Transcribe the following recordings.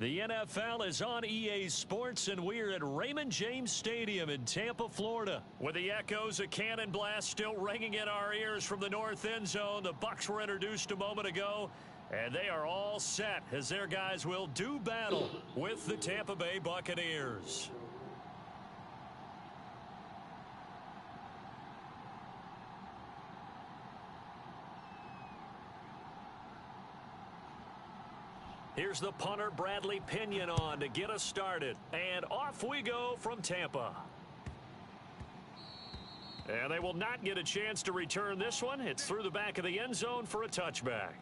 The NFL is on EA Sports, and we're at Raymond James Stadium in Tampa, Florida. With the echoes of cannon blast still ringing in our ears from the north end zone, the Bucs were introduced a moment ago, and they are all set as their guys will do battle with the Tampa Bay Buccaneers. Here's the punter, Bradley Pinion, on to get us started. And off we go from Tampa. And they will not get a chance to return this one. It's through the back of the end zone for a touchback.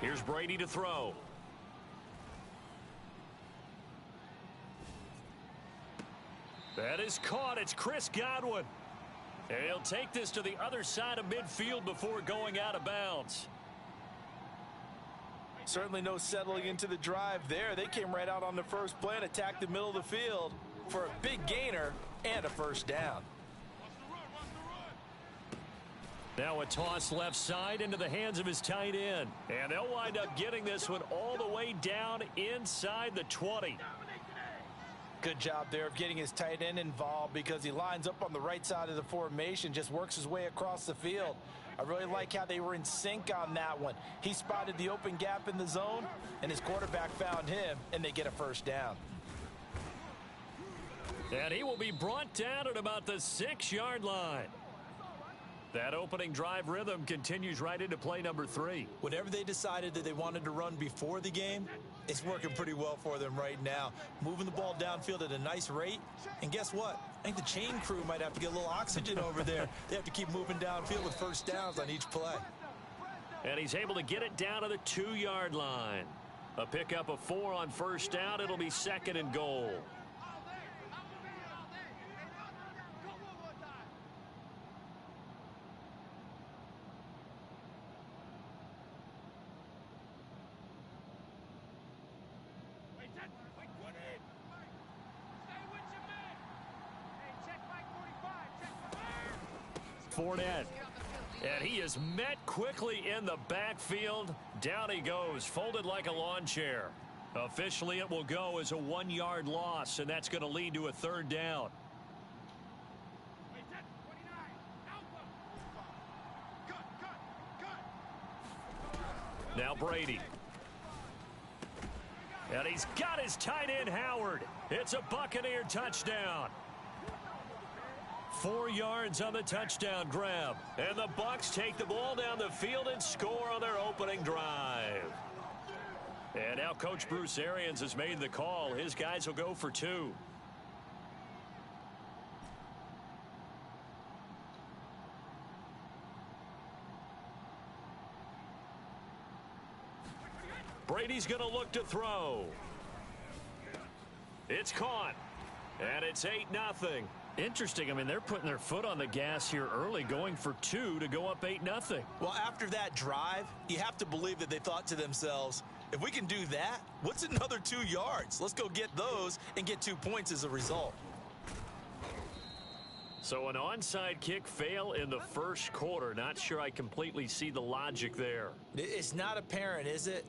Here's Brady to throw. That is caught. It's Chris Godwin. And he'll take this to the other side of midfield before going out of bounds. Certainly no settling into the drive there. They came right out on the first play and attacked the middle of the field for a big gainer and a first down. Now a toss left side into the hands of his tight end. And they'll wind up getting this one all the way down inside the 20. Good job there of getting his tight end involved because he lines up on the right side of the formation, just works his way across the field. I really like how they were in sync on that one. He spotted the open gap in the zone, and his quarterback found him, and they get a first down. And he will be brought down at about the 6-yard line. That opening drive rhythm continues right into play number 3. Whatever they decided that they wanted to run before the game, it's working pretty well for them right now. Moving the ball downfield at a nice rate. And guess what? I think the chain crew might have to get a little oxygen over there. They have to keep moving downfield with first downs on each play. And he's able to get it down to the 2-yard line. A pickup of 4 on first down. It'll be 2nd and goal. Fournette. And he is met quickly in the backfield. Down he goes, folded like a lawn chair. Officially, it will go as a 1-yard loss, and that's going to lead to a 3rd down. Now Brady. And he's got his tight end, Howard. It's a Buccaneer touchdown. 4 yards on the touchdown grab. And the Bucs take the ball down the field and score on their opening drive. And now Coach Bruce Arians has made the call. His guys will go for 2. Brady's going to look to throw. It's caught. And it's 8-0. Interesting. I mean, they're putting their foot on the gas here early, going for 2 to go up 8-0. Well, after that drive, you have to believe that they thought to themselves, if we can do that, what's another 2 yards? Let's go get those and get 2 points as a result. So an onside kick fail in the first quarter. Not sure I completely see the logic there. It's not apparent, is it?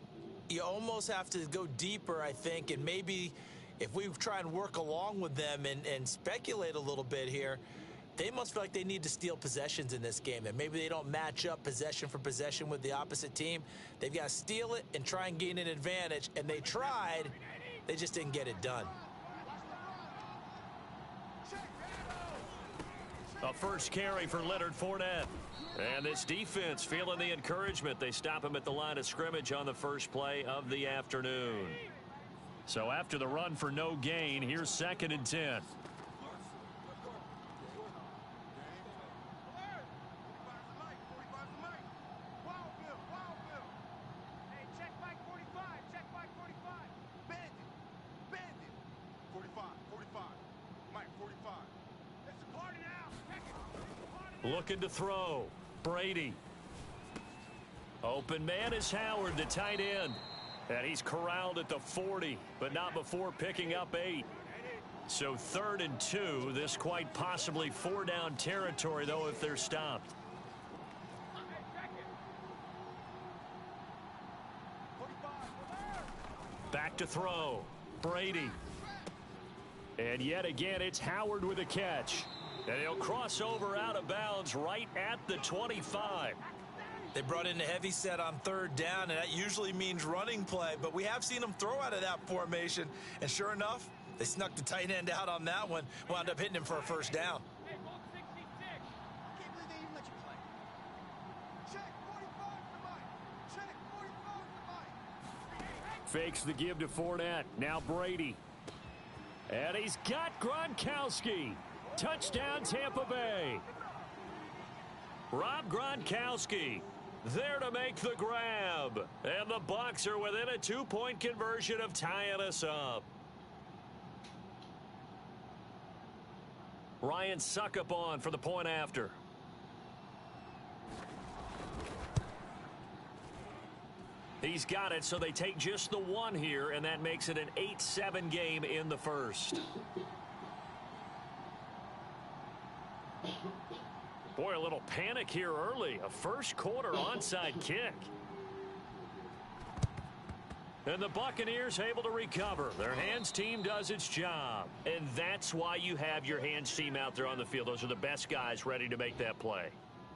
You almost have to go deeper, I think, and maybe if we try and work along with them and speculate a little bit here, they must feel like they need to steal possessions in this game. And maybe they don't match up possession for possession with the opposite team. They've got to steal it and try and gain an advantage. And they tried. They just didn't get it done. A first carry for Leonard Fournette. And this defense feeling the encouragement. They stop him at the line of scrimmage on the first play of the afternoon. So after the run for no gain, here's 2nd and 10. Looking to throw. Brady. Open man is Howard, the tight end. And he's corralled at the 40, but not before picking up 8. So 3rd and 2. This quite possibly 4-down territory, though, if they're stopped. Back to throw. Brady. And yet again, it's Howard with a catch. And he'll cross over out of bounds right at the 25. They brought in a heavy set on 3rd down, and that usually means running play. But we have seen them throw out of that formation. And sure enough, they snuck the tight end out on that one. Wound up hitting him for a 1st down. Fakes the give to Fournette. Now Brady. And he's got Gronkowski. Touchdown, Tampa Bay. Rob Gronkowski there to make the grab. And the Bucs are within a 2-point conversion of tying us up. Ryan Suckup on for the point after. He's got it, so they take just the 1 here, and that makes it an 8-7 game in the first. Boy, a little panic here early. A first-quarter onside kick. And the Buccaneers able to recover. Their hands team does its job. And that's why you have your hands team out there on the field. Those are the best guys ready to make that play.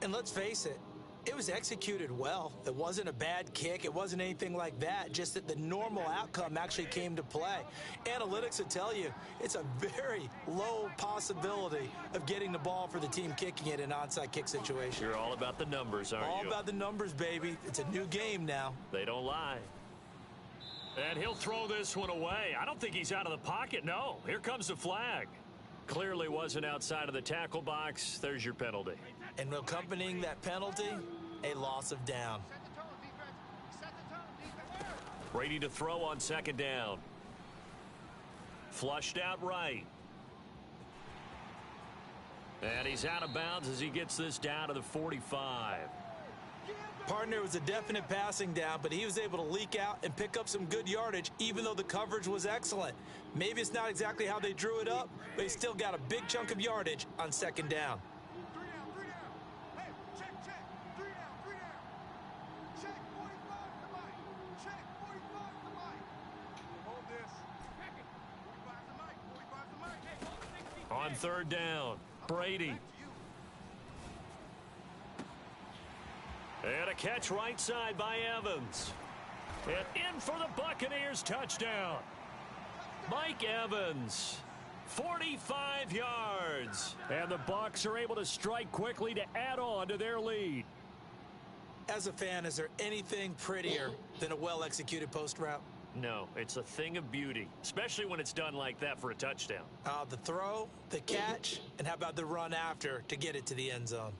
And let's face it, it was executed well. It wasn't a bad kick. It wasn't anything like that. Just that the normal outcome actually came to play. Analytics will tell you it's a very low possibility of getting the ball for the team kicking it in an onside kick situation. You're all about the numbers, aren't you? All about the numbers, baby. It's a new game now. They don't lie. And he'll throw this one away. I don't think he's out of the pocket. No, here comes the flag. Clearly wasn't outside of the tackle box. There's your penalty. And accompanying that penalty, a loss of down. Brady to throw on 2nd down. Flushed out right. And he's out of bounds as he gets this down to the 45. Partner, was a definite passing down, but he was able to leak out and pick up some good yardage, even though the coverage was excellent. Maybe it's not exactly how they drew it up, but he still got a big chunk of yardage on 2nd down. On 3rd down, Brady. And a catch right side by Evans. And in for the Buccaneers, touchdown. Mike Evans, 45 yards. And the Bucs are able to strike quickly to add on to their lead. As a fan, is there anything prettier than a well-executed post route? No, it's a thing of beauty, especially when it's done like that for a touchdown. The throw, the catch, and how about the run after to get it to the end zone?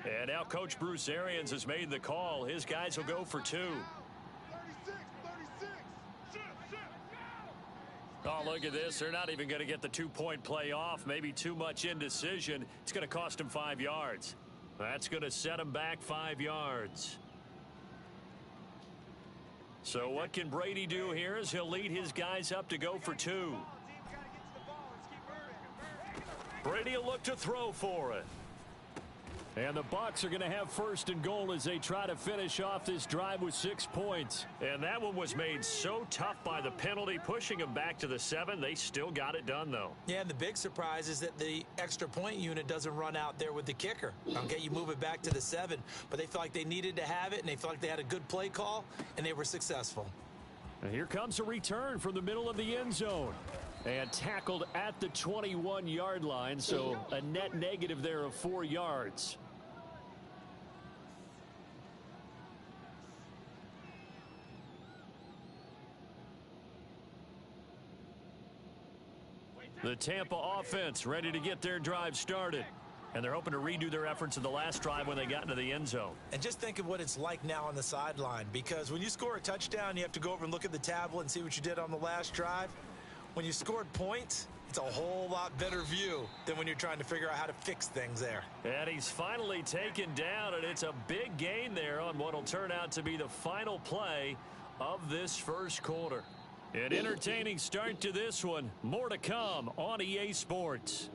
And now Coach Bruce Arians has made the call. His guys will go for 2. Oh, look at this. They're not even going to get the 2-point play off. Maybe too much indecision. It's going to cost him 5 yards. That's going to set him back 5 yards. So what can Brady do here as he'll lead his guys up to go for 2. Brady will look to throw for it. And the Bucs are going to have 1st and goal as they try to finish off this drive with 6 points. And that one was made so tough by the penalty, pushing them back to the 7. They still got it done, though. Yeah, and the big surprise is that the extra point unit doesn't run out there with the kicker. Okay, you move it back to the 7. But they felt like they needed to have it, and they felt like they had a good play call, and they were successful. And here comes a return from the middle of the end zone. And tackled at the 21-yard line, so a net negative there of 4 yards. The Tampa offense ready to get their drive started. And they're hoping to redo their efforts in the last drive when they got into the end zone. And just think of what it's like now on the sideline, because when you score a touchdown, you have to go over and look at the tablet and see what you did on the last drive. When you scored points, it's a whole lot better view than when you're trying to figure out how to fix things there. And he's finally taken down, and it's a big gain there on what will turn out to be the final play of this first quarter. An entertaining start to this one. More to come on EA Sports.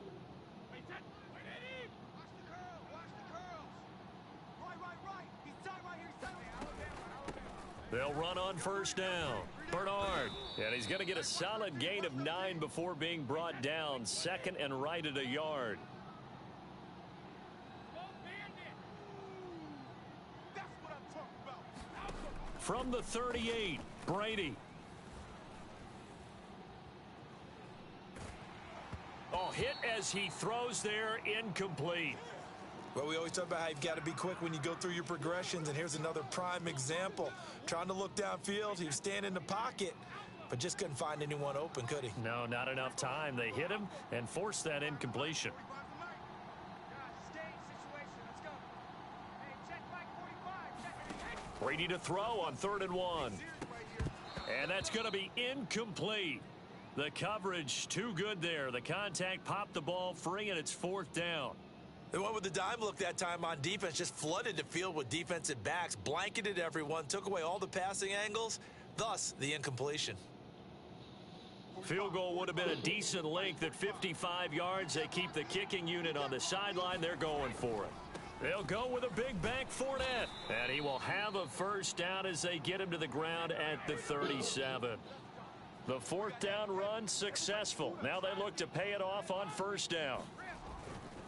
They'll run on first down. Bernard. And he's going to get a solid gain of 9 before being brought down. Second and right at a yard. From the 38, Brady. Oh, hit as he throws there, incomplete. Well, we always talk about how you've got to be quick when you go through your progressions, and here's another prime example. Trying to look downfield, he was standing in the pocket, but just couldn't find anyone open, could he? No, not enough time. They hit him and forced that incompletion. Brady to throw on 3rd and 1. And that's going to be incomplete. The coverage too good there. The contact popped the ball free, and it's 4th down. They went with the dime look that time on defense, just flooded the field with defensive backs, blanketed everyone, took away all the passing angles, thus the incompletion. Field goal would have been a decent length at 55 yards. They keep the kicking unit on the sideline. They're going for it. They'll go with a big bank Fournette, and he will have a first down as they get him to the ground at the 37. The 4th down run successful. Now they look to pay it off on first down.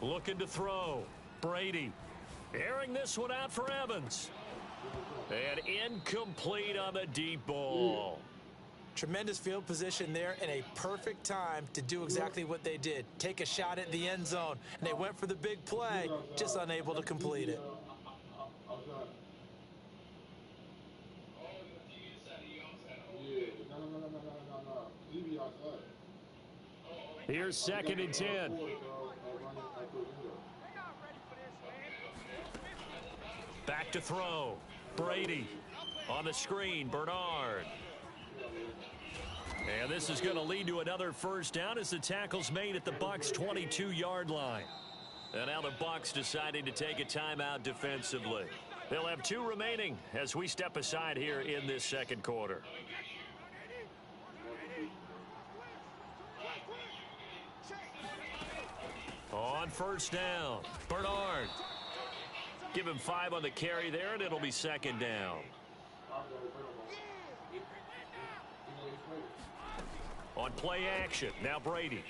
Looking to throw. Brady. Airing this one out for Evans. And incomplete on the deep ball. Tremendous field position there and a perfect time to do exactly what they did. Take a shot at the end zone. And they went for the big play, just unable to complete it. Here's 2nd and 10. Back to throw. Brady on the screen. Bernard. And this is going to lead to another first down as the tackle's made at the Bucs' 22-yard line. And now the Bucs deciding to take a timeout defensively. They'll have 2 remaining as we step aside here in this second quarter. On first down, Bernard. Give him 5 on the carry there, and it'll be 2nd down. On play action, now Brady.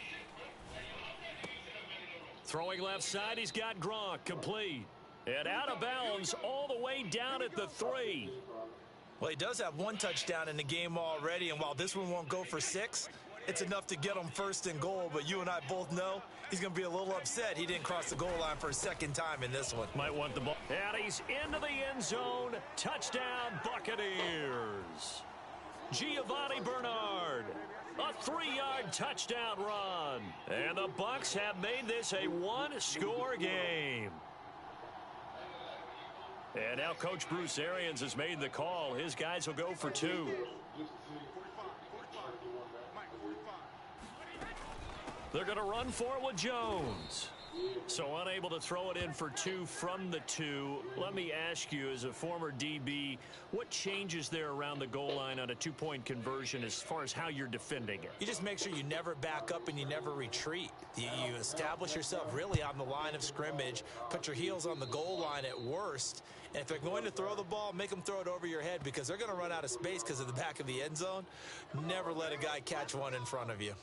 Throwing left side, he's got Gronk, complete. And out of bounds all the way down at the 3. Well, he does have 1 touchdown in the game already, and while this one won't go for 6, it's enough to get him 1st and goal, but you and I both know he's going to be a little upset he didn't cross the goal line for a 2nd time in this one. Might want the ball. And he's into the end zone. Touchdown, Buccaneers. Giovanni Bernard. A 3-yard touchdown run. And the Bucs have made this a 1-score game. And now Coach Bruce Arians has made the call. His guys will go for 2. They're going to run for it with Jones. So unable to throw it in for 2 from the 2. Let me ask you, as a former DB, what changes there around the goal line on a 2-point conversion as far as how you're defending it? You just make sure you never back up and you never retreat. You establish yourself really on the line of scrimmage, put your heels on the goal line at worst, and if they're going to throw the ball, make them throw it over your head because they're going to run out of space because of the back of the end zone. Never let a guy catch one in front of you.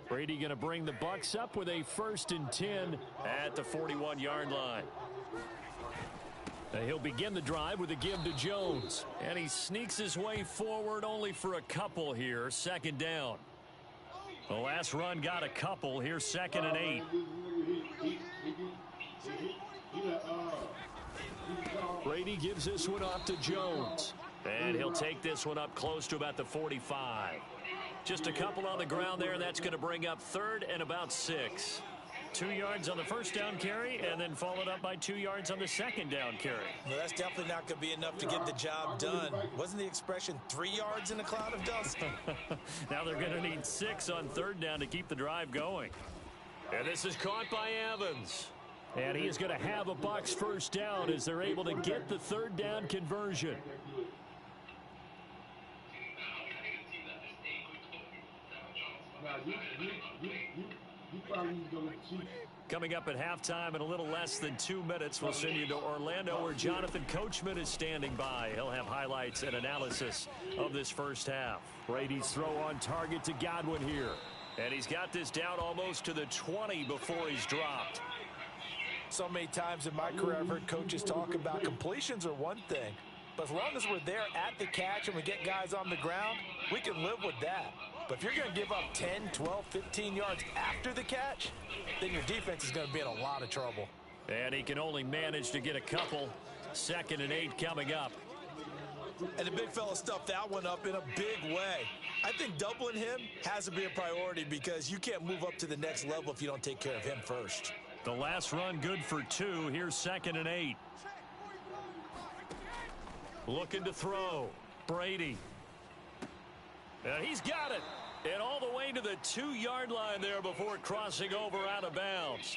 Brady going to bring the Bucs up with a 1st and 10 at the 41-yard line. He'll begin the drive with a give to Jones. And he sneaks his way forward only for a couple here. 2nd down. The last run got a couple. Here's 2nd and 8. Brady gives this one off to Jones. And he'll take this one up close to about the 45. Just a couple on the ground there, and that's going to bring up 3rd and about 6. 2 yards on the first down carry, and then followed up by 2 yards on the second down carry. Well, that's definitely not going to be enough to get the job done. Wasn't the expression 3 yards in a cloud of dust? Now they're going to need 6 on 3rd down to keep the drive going. And this is caught by Evans. And he is going to have a Bucs first down as they're able to get the 3rd down conversion. Coming up at halftime in a little less than 2 minutes, we'll send you to Orlando where Jonathan Coachman is standing by. He'll have highlights and analysis of this first half. Brady's throw on target to Godwin here. And he's got this down almost to the 20 before he's dropped. So many times in my career I've heard coaches talk about completions are one thing. But as long as we're there at the catch and we get guys on the ground, we can live with that. But if you're going to give up 10, 12, 15 yards after the catch, then your defense is going to be in a lot of trouble. And he can only manage to get a couple. 2nd and 8 coming up. And the big fella stuffed that one up in a big way. I think doubling him has to be a priority because you can't move up to the next level if you don't take care of him first. The last run good for 2. Here's 2nd and 8. Looking to throw. Brady. And he's got it. And all the way to the 2-yard line there before crossing over out of bounds.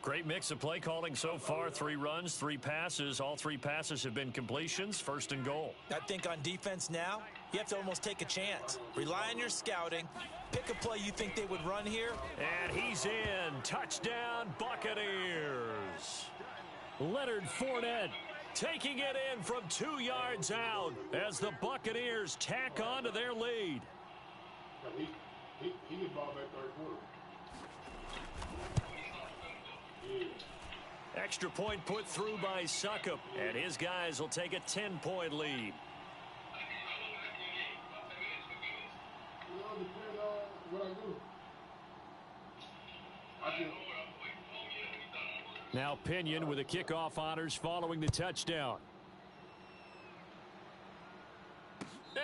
Great mix of play calling so far. 3 runs, 3 passes. All 3 passes have been completions. 1st and goal. I think on defense now, you have to almost take a chance. Rely on your scouting. Pick a play you think they would run here. And he's in. Touchdown, Buccaneers. Leonard Fournette taking it in from 2 yards out as the Buccaneers tack on to their lead. He can ball back 3rd quarter. Extra point put through by Succop, and his guys will take a 10-point lead. Now Pinion with the kickoff honors following the touchdown.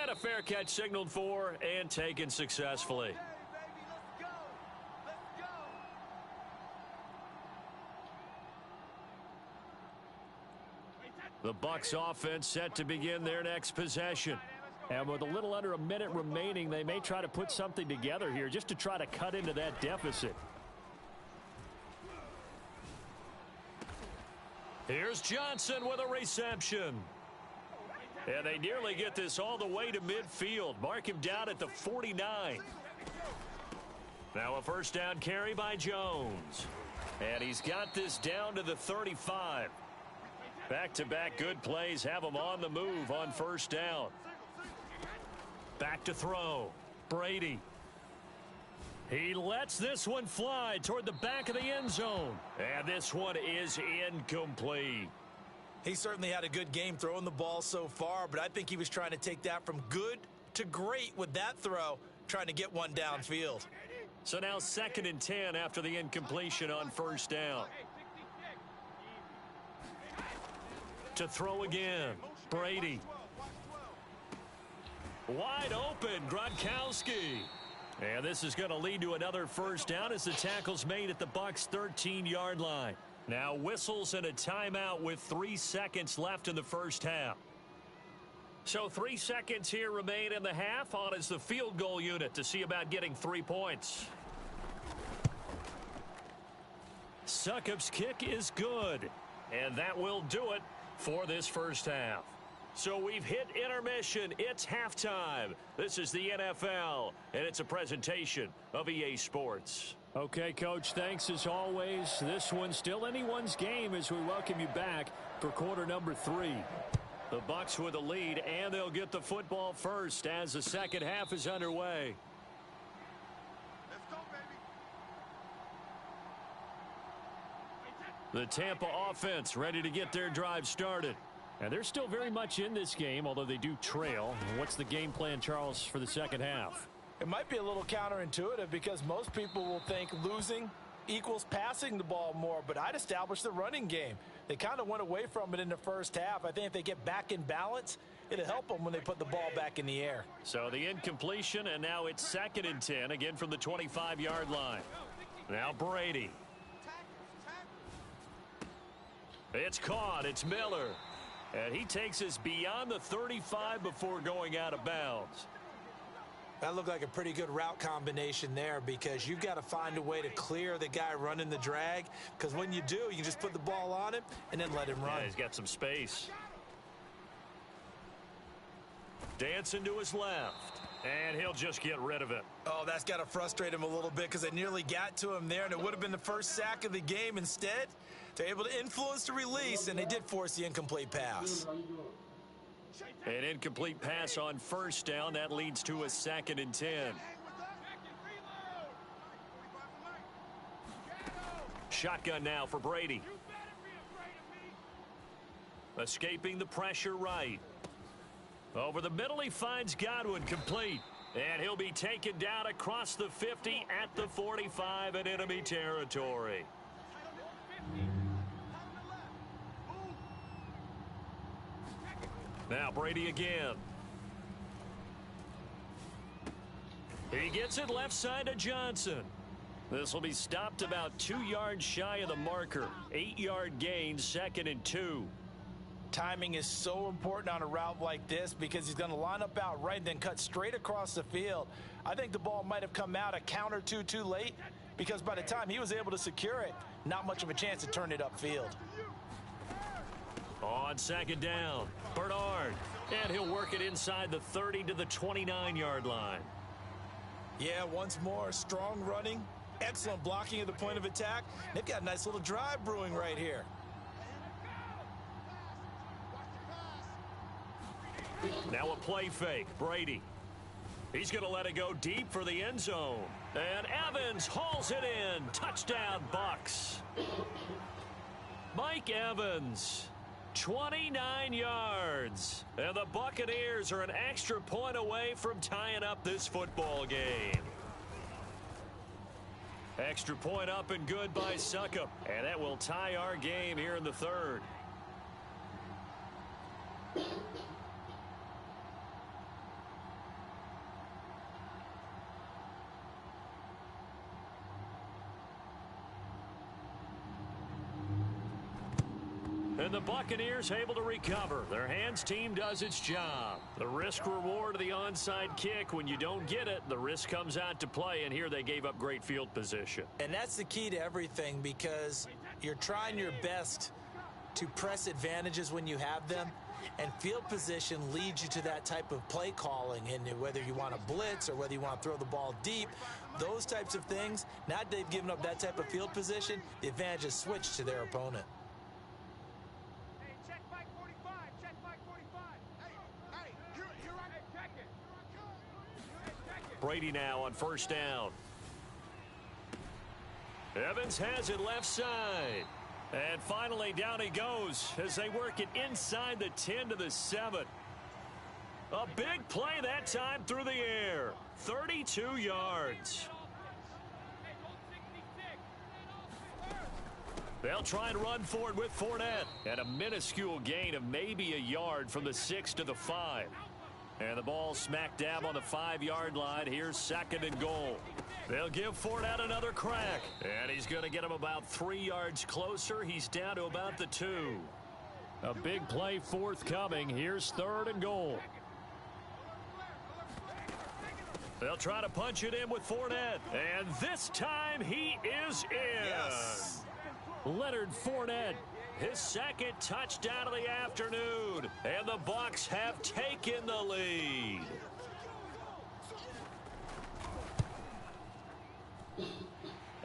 And a fair catch signaled for and taken successfully. The Bucs offense set to begin their next possession. And with a little under a minute remaining, they may try to put something together here just to try to cut into that deficit. Here's Johnson with a reception. And they nearly get this all the way to midfield. Mark him down at the 49. Now a first down carry by Jones. And he's got this down to the 35. Back-to-back good plays have him on the move on first down. Back to throw. Brady. He lets this one fly toward the back of the end zone. And this one is incomplete. He certainly had a good game throwing the ball so far, but I think he was trying to take that from good to great with that throw, trying to get one downfield. So now 2nd and 10 after the incompletion on first down. To throw again. Brady. Wide open. Gronkowski. And this is going to lead to another first down as the tackle's made at the Bucs' 13-yard line. Now whistles and a timeout with 3 seconds left in the first half. So 3 seconds here remain in the half. On is the field goal unit to see about getting 3 points. Succop's kick is good. And that will do it for this first half. So we've hit intermission. It's halftime. This is the NFL, and it's a presentation of EA Sports. Okay, Coach, thanks as always. This one's still anyone's game as we welcome you back for quarter number 3. The Bucs with a lead, and they'll get the football first as the second half is underway. Let's go, baby. The Tampa offense ready to get their drive started. And they're still very much in this game, although they do trail. What's the game plan, Charles, for the second half? It might be a little counterintuitive because most people will think losing equals passing the ball more, but I'd establish the running game. They kind of went away from it in the first half. I think if they get back in balance It'll help them when they put the ball back in the air. So the incompletion, and now it's 2nd and 10, again from the 25-yard line. Now Brady. It's caught. It's Miller. And he takes us beyond the 35 before going out of bounds. That looked like a pretty good route combination there, because you've got to find a way to clear the guy running the drag, because when you do, you can just put the ball on him and then let him run. Yeah, he's got some space. Dancing to his left, and he'll just get rid of it. Oh, that's got to frustrate him a little bit, because they nearly got to him there, and it would have been the first sack of the game. Instead, they're able to influence the release, and they did force the incomplete pass. An incomplete pass on 1st down. That leads to a 2nd and 10. Shotgun now for Brady. Escaping the pressure right. Over the middle, he finds Godwin, complete. And he'll be taken down across the 50 at the 45 in enemy territory. Now Brady again. He gets it left side to Johnson. This will be stopped about 2 yards shy of the marker. 8-yard gain, 2nd and 2. Timing is so important on a route like this, because he's going to line up out right and then cut straight across the field. I think the ball might have come out a count or two too late, because by the time he was able to secure it, not much of a chance to turn it upfield. On 2nd down, Bernard. And he'll work it inside the 30 to the 29-yard line. Yeah, once more, strong running, excellent blocking at the point of attack. They've got a nice little drive brewing right here. Now a play fake. Brady. He's going to let it go deep for the end zone. And Evans hauls it in. Touchdown, Bucks. Mike Evans, 29 yards. And the Buccaneers are an extra point away from tying up this football game. Extra point up and good by Succop. And that will tie our game here in the 3rd. And the Buccaneers able to recover. Their hands team does its job. The risk reward of the onside kick. When you don't get it, the risk comes out to play. And here they gave up great field position. And that's the key to everything, because you're trying your best to press advantages when you have them. And field position leads you to that type of play calling. And whether you want to blitz or whether you want to throw the ball deep, those types of things, now that they've given up that type of field position, the advantage is switched to their opponent. Brady now on 1st down. Evans has it left side. And finally down he goes as they work it inside the 10 to the 7. A big play that time through the air. 32 yards. They'll try and run forward with Fournette. And a minuscule gain of maybe a yard from the 6 to the 5. And the ball smack dab on the 5-yard line. Here's 2nd and goal. They'll give Fournette another crack. And he's going to get him about 3 yards closer. He's down to about the 2. A big play forthcoming. Here's 3rd and goal. They'll try to punch it in with Fournette. And this time he is in. Yes. Leonard Fournette. His 2nd touchdown of the afternoon. And the Bucs have taken the lead.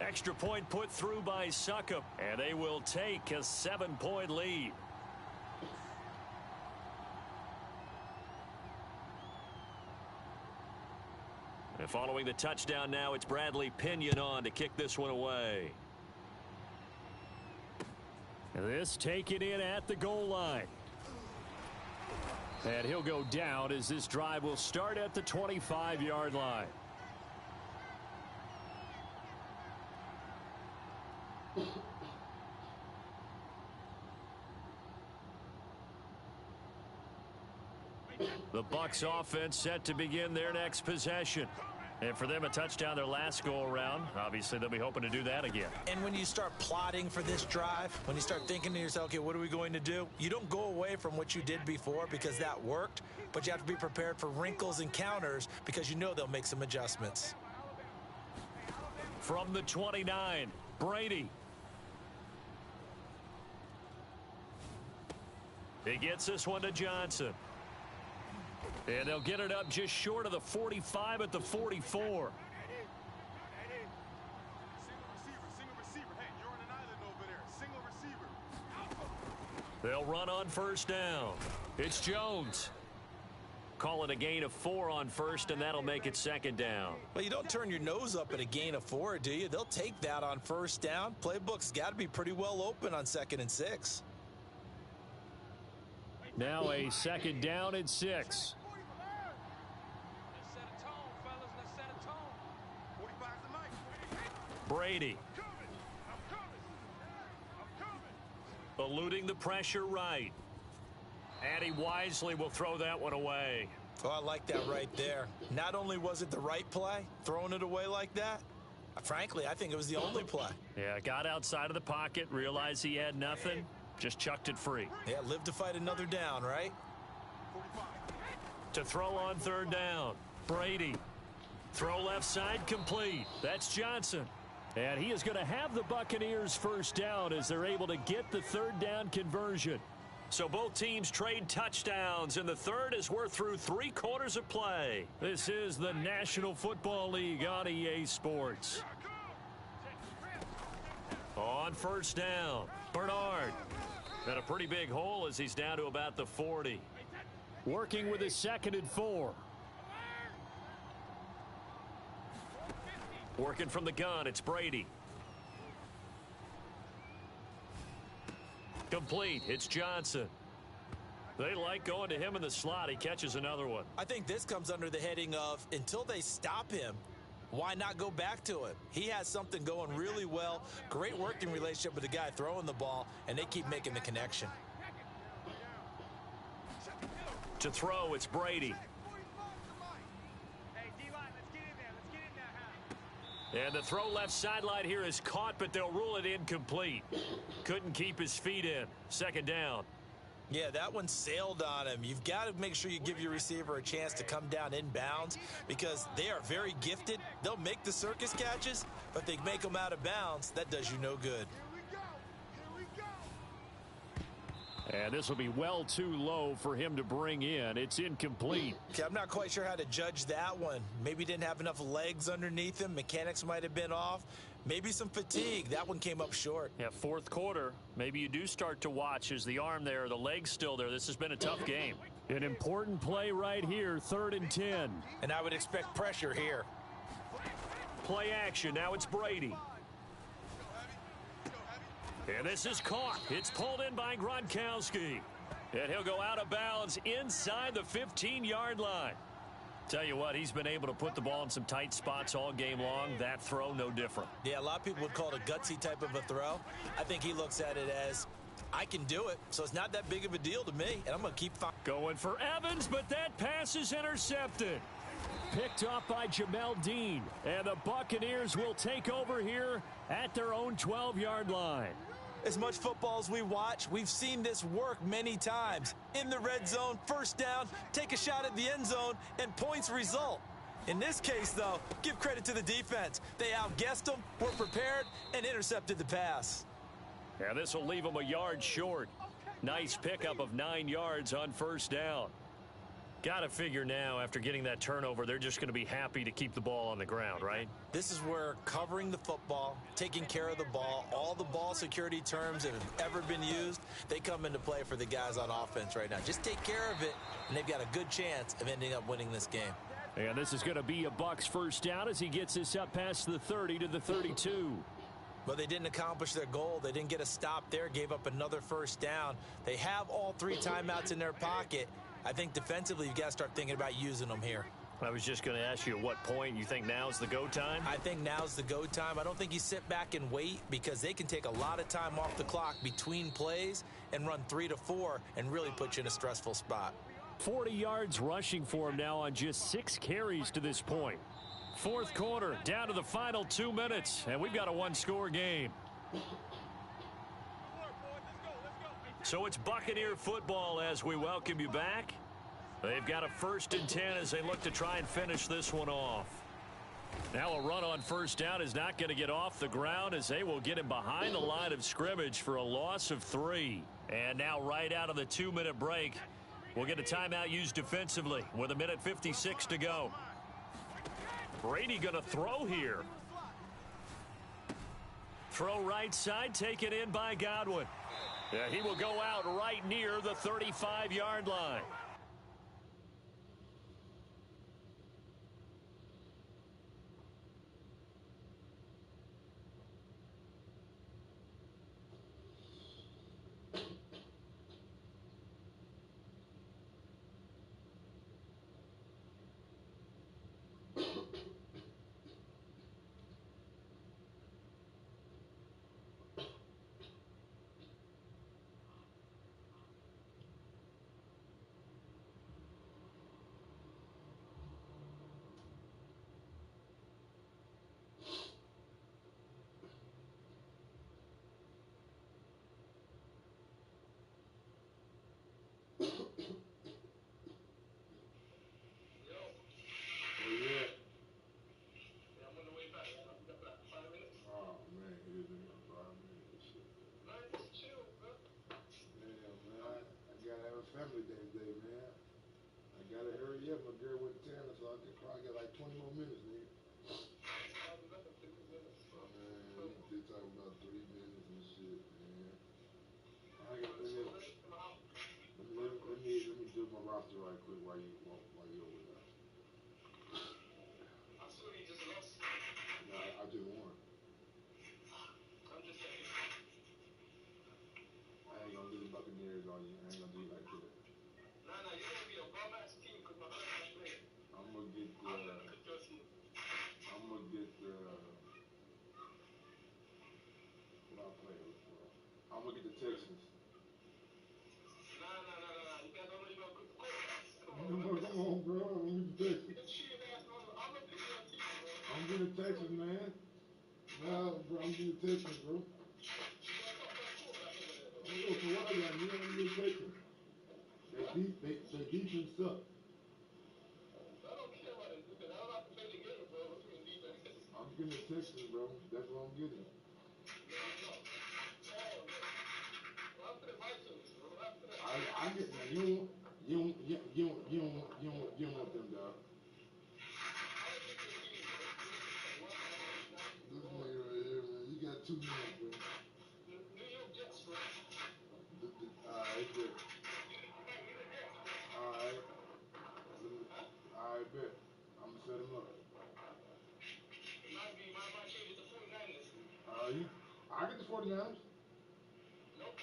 Extra point put through by Succop. And they will take a 7-point lead. And following the touchdown now, it's Bradley Pinion on to kick this one away. This taken in at the goal line. And he'll go down as this drive will start at the 25-yard line. The Bucs offense set to begin their next possession. And for them, a touchdown their last go-around. Obviously, they'll be hoping to do that again. And when you start plotting for this drive, when you start thinking to yourself, okay, what are we going to do? You don't go away from what you did before because that worked, but you have to be prepared for wrinkles and counters because you know they'll make some adjustments. From the 29, Brady. He gets this one to Johnson. And they'll get it up just short of the 45 at the 44. They'll run on first down. It's Jones. Call it a gain of 4 on first, and that'll make it second down. Well, you don't turn your nose up at a gain of 4, do you? They'll take that on first down. Playbook's got to be pretty well open on 2nd and 6. Now a second down and 6. Brady. Eluding the pressure right. And he wisely will throw that one away. Oh, I like that right there. Not only was it the right play, throwing it away like that, frankly, I think it was the only play. Yeah, got outside of the pocket, realized he had nothing, just chucked it free. Yeah, live to fight another down, right? To throw on third down, Brady. Throw left side complete. That's Johnson. And he is going to have the Buccaneers first down as they're able to get the third down conversion. So both teams trade touchdowns, and the third as we're through 3 quarters of play. This is the National Football League on EA Sports. On first down, Bernard. Got a pretty big hole as he's down to about the 40. Working with his 2nd and 4. Working from the gun, it's Brady. Complete, it's Johnson. They like going to him in the slot. He catches another one. I think this comes under the heading of, until they stop him, why not go back to it? He has something going really well. Great working relationship with the guy throwing the ball, and they keep making the connection. To throw, it's Brady. And the throw left sideline here is caught, but they'll rule it incomplete. Couldn't keep his feet in. Second down. Yeah, that one sailed on him. You've got to make sure you give your receiver a chance to come down inbounds because they are very gifted. They'll make the circus catches, but they make them out of bounds. That does you no good. And this will be well too low for him to bring in. It's incomplete. Okay, I'm not quite sure how to judge that one. Maybe didn't have enough legs underneath him. Mechanics might have been off. Maybe some fatigue. That one came up short. Yeah, 4th quarter. Maybe you do start to watch as the arm there, the leg's still there. This has been a tough game. An important play right here, 3rd and 10. And I would expect pressure here. Play action. Now it's Brady. And this is caught. It's pulled in by Gronkowski. And he'll go out of bounds inside the 15-yard line. Tell you what, he's been able to put the ball in some tight spots all game long. That throw, no different. Yeah, a lot of people would call it a gutsy type of a throw. I think he looks at it as, I can do it, so it's not that big of a deal to me, and I'm going to keep going for Evans, but that pass is intercepted. Picked off by Jamel Dean. And the Buccaneers will take over here at their own 12-yard line. As much football as we watch, we've seen this work many times. In the red zone, first down, take a shot at the end zone, and points result. In this case, though, give credit to the defense. They outguessed them, were prepared, and intercepted the pass. Yeah, this will leave them a yard short. Nice pickup of 9 yards on first down. Got to figure now, after getting that turnover, they're just going to be happy to keep the ball on the ground, right? This is where covering the football, taking care of the ball, all the ball security terms that have ever been used, they come into play for the guys on offense right now. Just take care of it, and they've got a good chance of ending up winning this game. And this is going to be a Bucs first down as he gets this up past the 30 to the 32. But they didn't accomplish their goal. They didn't get a stop there, gave up another first down. They have all 3 timeouts in their pocket. I think defensively you've got to start thinking about using them here. I was just going to ask you at what point you think now's the go time? I think now's the go time. I don't think you sit back and wait because they can take a lot of time off the clock between plays and run 3 to 4 and really put you in a stressful spot. 40 yards rushing for him now on just 6 carries to this point. Fourth quarter, down to the final 2 minutes, and we've got a one-score game. So it's Buccaneer football as we welcome you back. They've got a 1st and 10 as they look to try and finish this one off. Now a run on first down is not going to get off the ground as they will get him behind the line of scrimmage for a loss of 3. And now right out of the 2-minute break, we'll get a timeout used defensively with 1:56 to go. Brady going to throw here. Throw right side, taken in by Godwin. Yeah, he will go out right near the 35-yard line. Family day today, man. I gotta hurry up. My girl went to town, so I could probably get like 20 more minutes, nigga. Man, they talking about 3 minutes and shit, man. Let me do my roster right quick while you over there. I just won. I ain't gonna do the Buccaneers on you. I ain't gonna do you like that. You're gonna be a bum ass team because my other guys play. I'm gonna get what I play for. I'm gonna get the Texans. You guys don't know you got good quarterbacks. Come on, bro. I'm gonna get the Texans. I'm getting the Texans, man. Nah, bro, I'm getting the Texans, bro. I'm gonna go for what I got. You know, I'm getting the Texans. They defense suck. I don't care about it. I don't have to play the game, bro. What's your defense? I'm getting the Texans, bro. That's what I'm getting. I get that. You don't want them, dog. This nigga right here, man. You got 2 minutes, bro. New York Jets, bro. Alright, bet. Alright, bet. I'm gonna set him up. My change is the 49ers. I get the 49ers. Nope.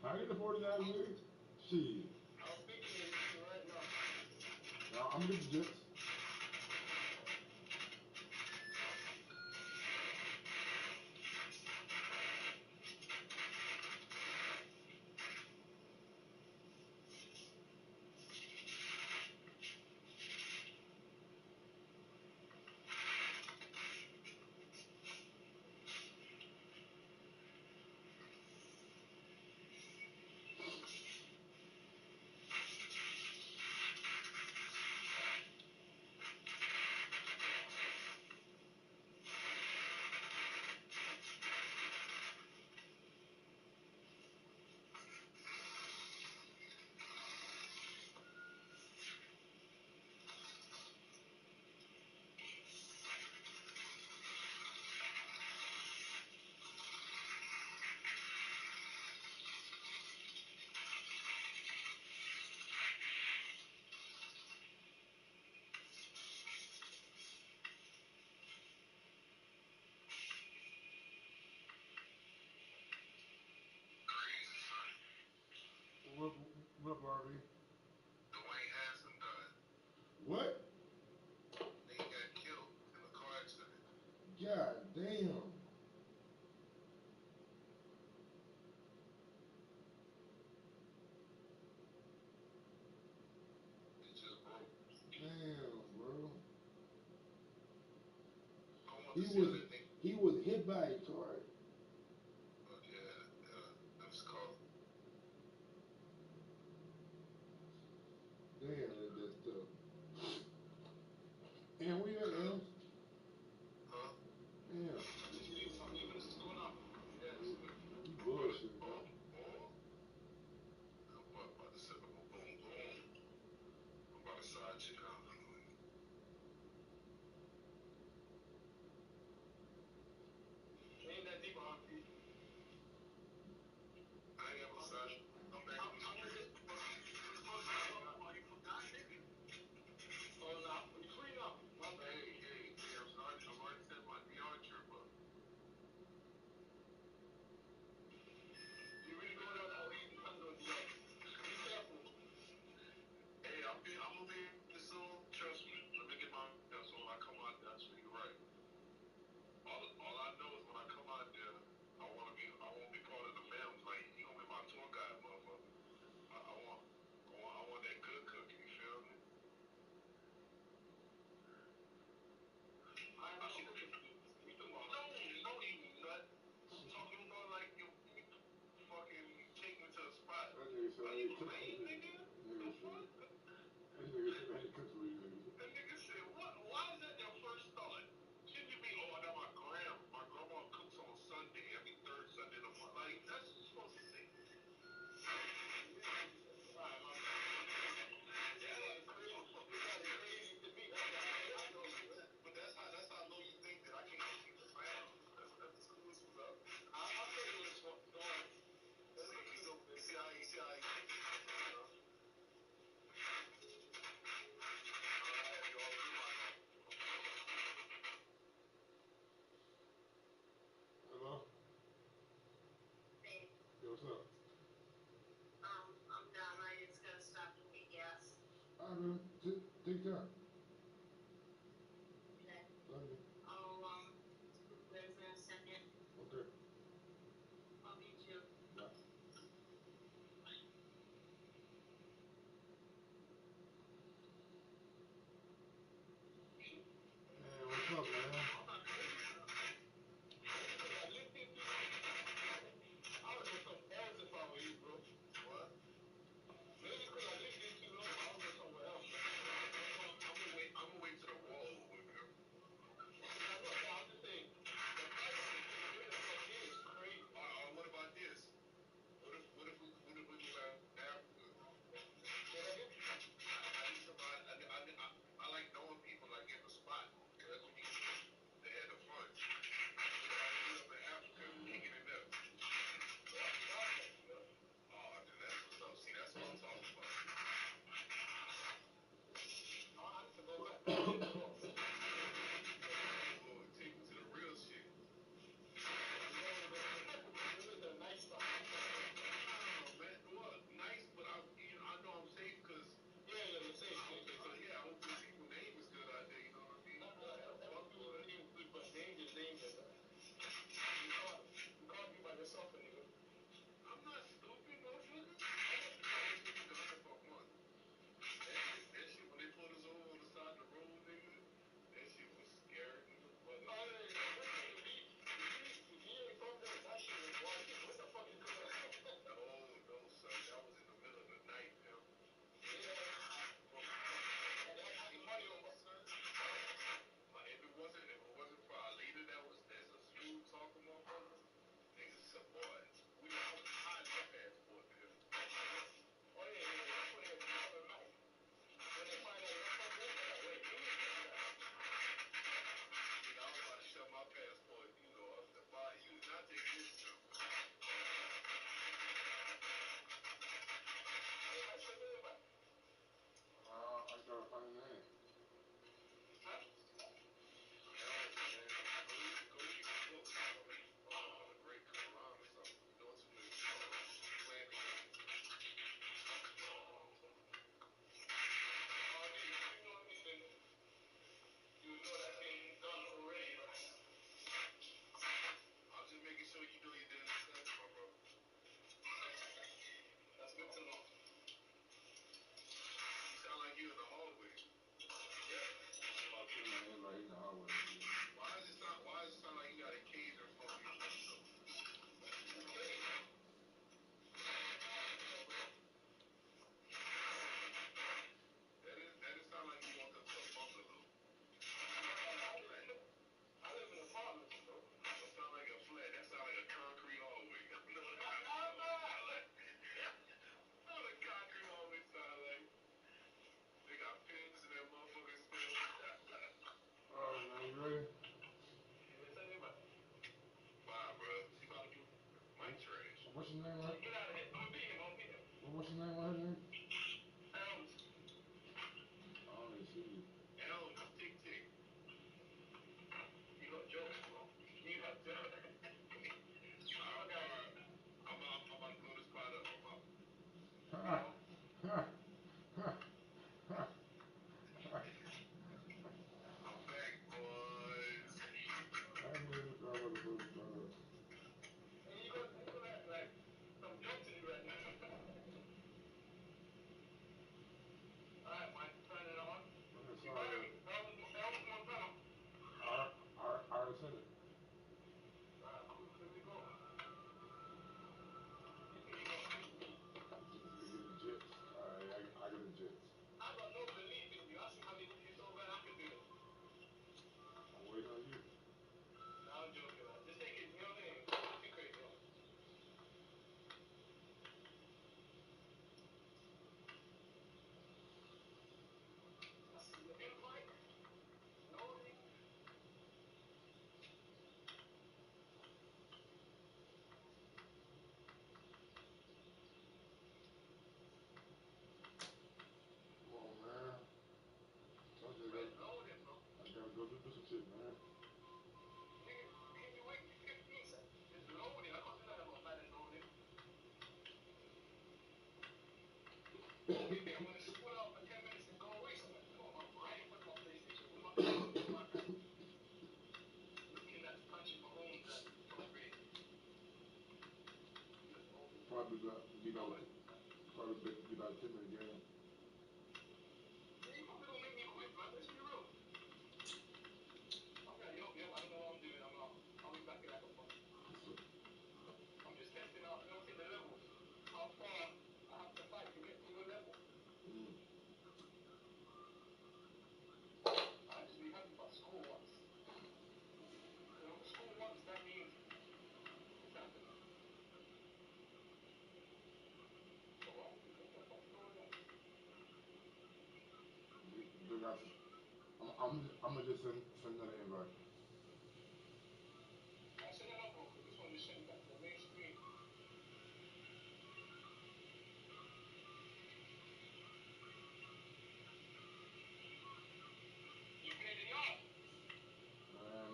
I get the 49ers, nigga. Shit. I was thinking it right now. No, I'm gonna get the Jets. What up, RV? Dwayne Hanson died. What? He got killed in a car accident. God damn. He was hit by a car. Damn, that's tough. And we got M's. Damn. You bullshit, bro. That nigga said I ain't cook for you. That nigga said I ain't cook for you. Hello? Hey, Yo, what's up? I'm done. I just gotta stop to get gas. Alright, man. Take time. Okay. Love you. I'll speak with you in a second. Okay. Love you too. Bye. Man, what's up, man? Probably got, probably be about 10 minutes game. I'm gonna just send another invite.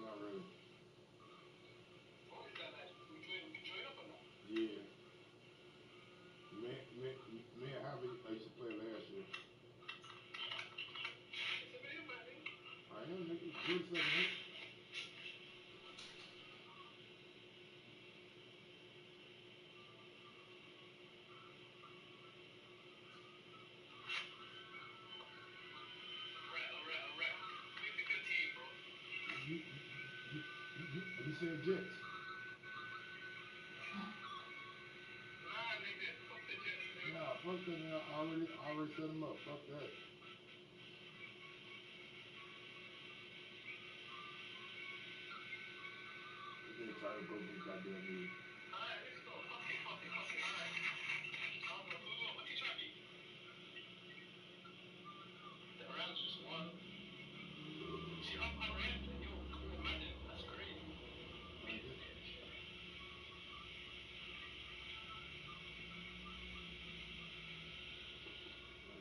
Not really. Yeah. Me and Javi, I used to play last year. I am, nigga. Good second. You said Jets. Nah, fuck that. Man. I already set them up. Fuck that. They try to go get goddamn me.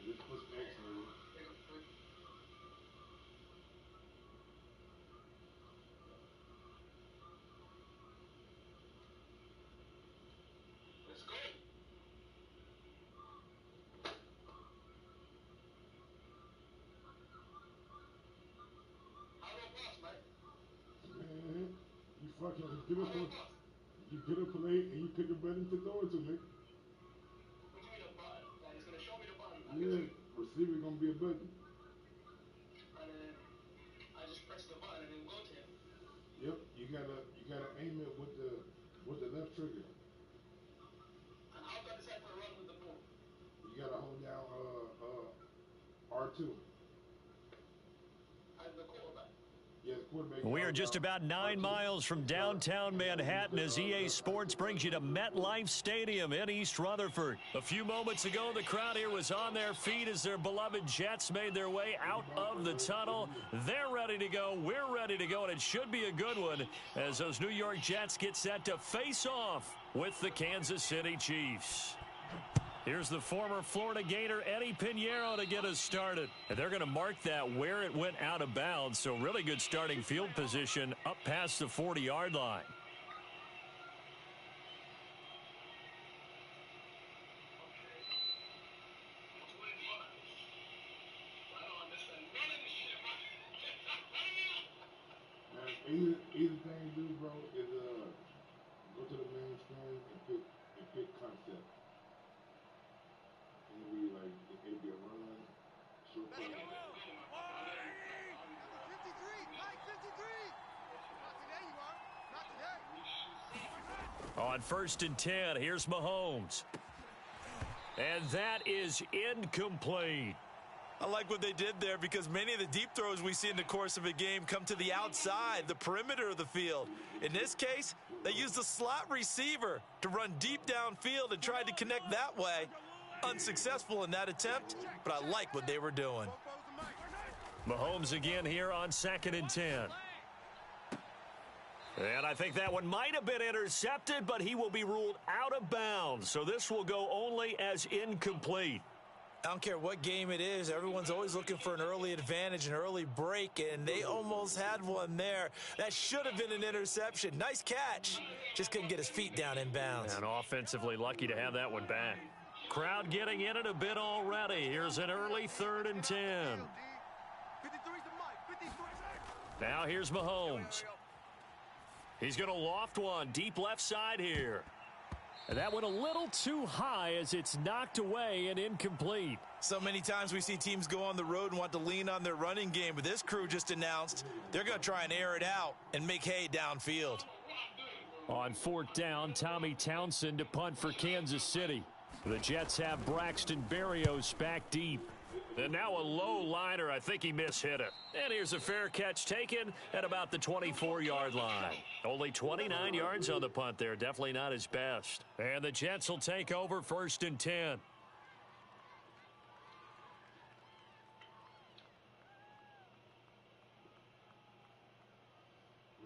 Just push X, nigga. Man, you fucking you get up late and you pick a button to throw it to, nigga. Yeah, receiver gonna be a button. Yep, you gotta aim it with the left trigger. You gotta hold down R2. Yeah, the quarterback. We are just about 9 miles from downtown Manhattan as EA Sports brings you to MetLife Stadium in East Rutherford. A few moments ago, the crowd here was on their feet as their beloved Jets made their way out of the tunnel. They're ready to go. We're ready to go, and it should be a good one as those New York Jets get set to face off with the Kansas City Chiefs. Here's the former Florida Gator, Eddie Pinheiro, to get us started. And they're going to mark that where it went out of bounds, so really good starting field position up past the 40-yard line. Easy thing to do, bro, is go to the main screen and pick concept. It'll be like it'll be a run, short play. On 1st and 10, here's Mahomes. And that is incomplete. I like what they did there because many of the deep throws we see in the course of a game come to the outside, the perimeter of the field. In this case, they used the slot receiver to run deep downfield and tried to connect that way. Unsuccessful in that attempt, but I like what they were doing. Mahomes again here on 2nd and 10. And I think that one might have been intercepted, but he will be ruled out of bounds. So this will go only as incomplete. I don't care what game it is. Everyone's always looking for an early advantage, an early break, and they almost had one there. That should have been an interception. Nice catch. Just couldn't get his feet down in bounds. And offensively lucky to have that one back. Crowd getting in it a bit already. Here's an early 3rd and 10. Now here's Mahomes. He's going to loft one deep left side here. And that went a little too high as it's knocked away and incomplete. So many times we see teams go on the road and want to lean on their running game, but this crew just announced they're going to try and air it out and make hay downfield. On 4th down, Tommy Townsend to punt for Kansas City. The Jets have Braxton Berrios back deep. And now a low liner. I think he mishit it. And here's a fair catch taken at about the 24-yard line. Only 29 yards on the punt there. Definitely not his best. And the Jets will take over 1st and 10.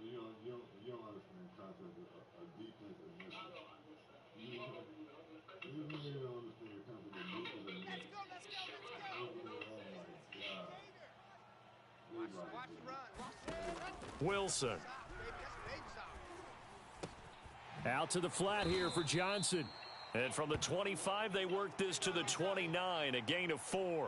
You don't understand the concept of defense and mission. You don't understand the concept of defense. Wilson. Out to the flat here for Johnson. And from the 25, they work this to the 29, a gain of 4.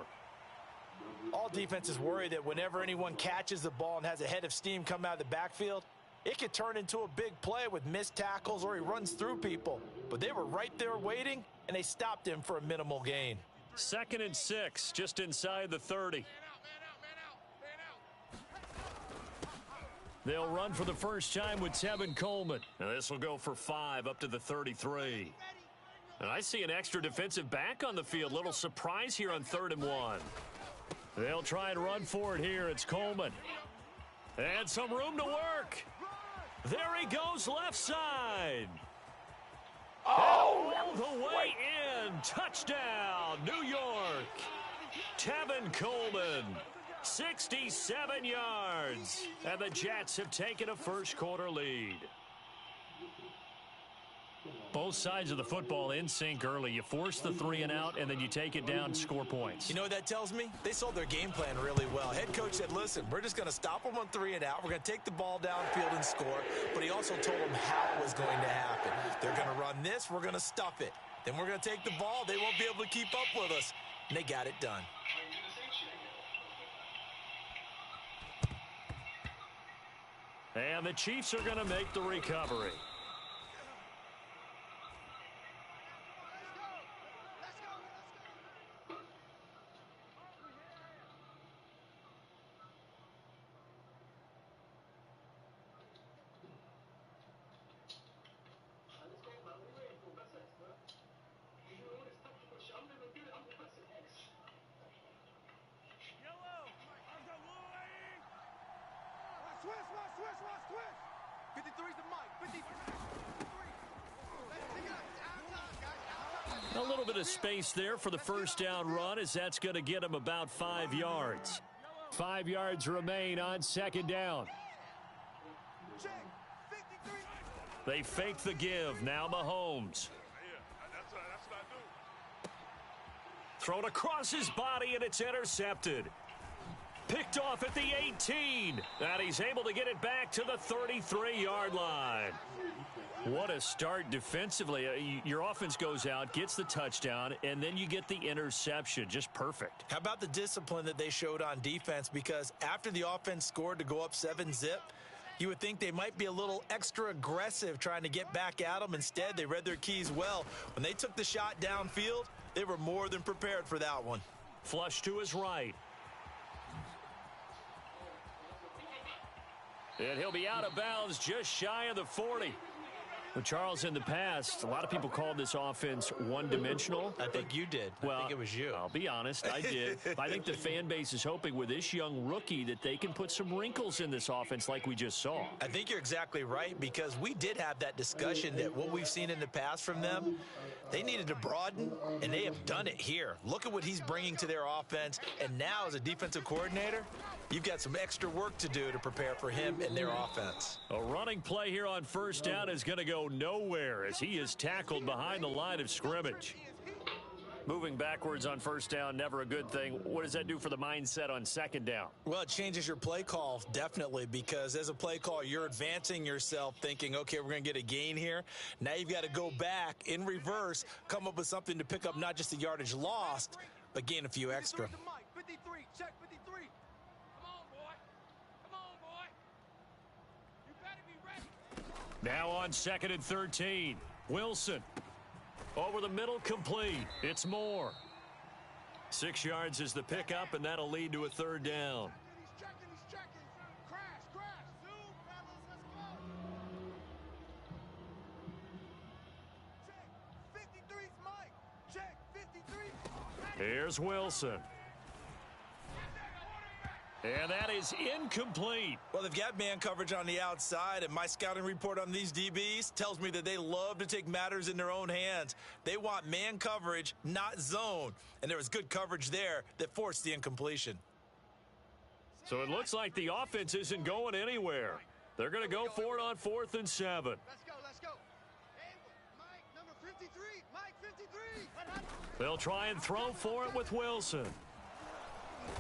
All defenses worry that whenever anyone catches the ball and has a head of steam come out of the backfield, it could turn into a big play with missed tackles or he runs through people. But they were right there waiting, and they stopped him for a minimal gain. 2nd and 6, just inside the 30. They'll run for the first time with Tevin Coleman. Now this will go for 5 up to the 33. And I see an extra defensive back on the field. Little surprise here on 3rd and 1. They'll try and run for it here. It's Coleman. And some room to work. There he goes left side. All the way in. Touchdown, New York. Tevin Coleman. 67 yards. And the Jets have taken a first-quarter lead. Both sides of the football in sync early. You force the 3 and out, and then you take it down and score points. You know what that tells me? They sold their game plan really well. Head coach said, listen, we're just going to stop them on 3 and out. We're going to take the ball downfield and score. But he also told them how it was going to happen. They're going to run this. We're going to stuff it. Then we're going to take the ball. They won't be able to keep up with us. And they got it done. And the Chiefs are going to make the recovery. A little bit of space there for the first down run, as that's going to get him about 5 yards. 5 yards remain on 2nd down. They fake the give. Now Mahomes. Thrown across his body, and it's intercepted. Picked off at the 18. And he's able to get it back to the 33-yard line. What a start defensively. Your offense goes out, gets the touchdown, and then you get the interception. Just perfect. How about the discipline that they showed on defense? Because after the offense scored to go up 7-zip, you would think they might be a little extra aggressive trying to get back at them. Instead, they read their keys well. When they took the shot downfield, they were more than prepared for that one. Flush to his right. And he'll be out of bounds just shy of the 40. Well, Charles, in the past, a lot of people called this offense one-dimensional. I think you did. Well, I think it was you. I'll be honest, I did. I think the fan base is hoping with this young rookie that they can put some wrinkles in this offense like we just saw. I think you're exactly right, because we did have that discussion that what we've seen in the past from them, they needed to broaden, and they have done it here. Look at what he's bringing to their offense, and now as a defensive coordinator, you've got some extra work to do to prepare for him and their offense. A running play here on first down is going to go nowhere as he is tackled behind the line of scrimmage. Moving backwards on first down, never a good thing. What does that do for the mindset on second down? Well, it changes your play call, definitely, because as a play call, you're advancing yourself thinking, okay, we're going to get a gain here. Now you've got to go back in reverse, come up with something to pick up not just the yardage lost, but gain a few extra. 53, check 53. Come on, boy. Come on, boy. You better be ready. Now on 2nd and 13. Wilson. Over the middle, complete. It's Moore. 6 yards is the pickup, and that'll lead to a third down. He's checking. Crash. Zoom, fellas, let's go. Check. 53's Mike. Check. 53. Here's Wilson. And that is incomplete. Well, they've got man coverage on the outside, and my scouting report on these DBs tells me that they love to take matters in their own hands. They want man coverage, not zone. And there was good coverage there that forced the incompletion. So it looks like the offense isn't going anywhere. They're going to go for it on 4th and 7. Let's go. Hey, Mike, number 53. Mike, 53. They'll try and throw for it with Wilson.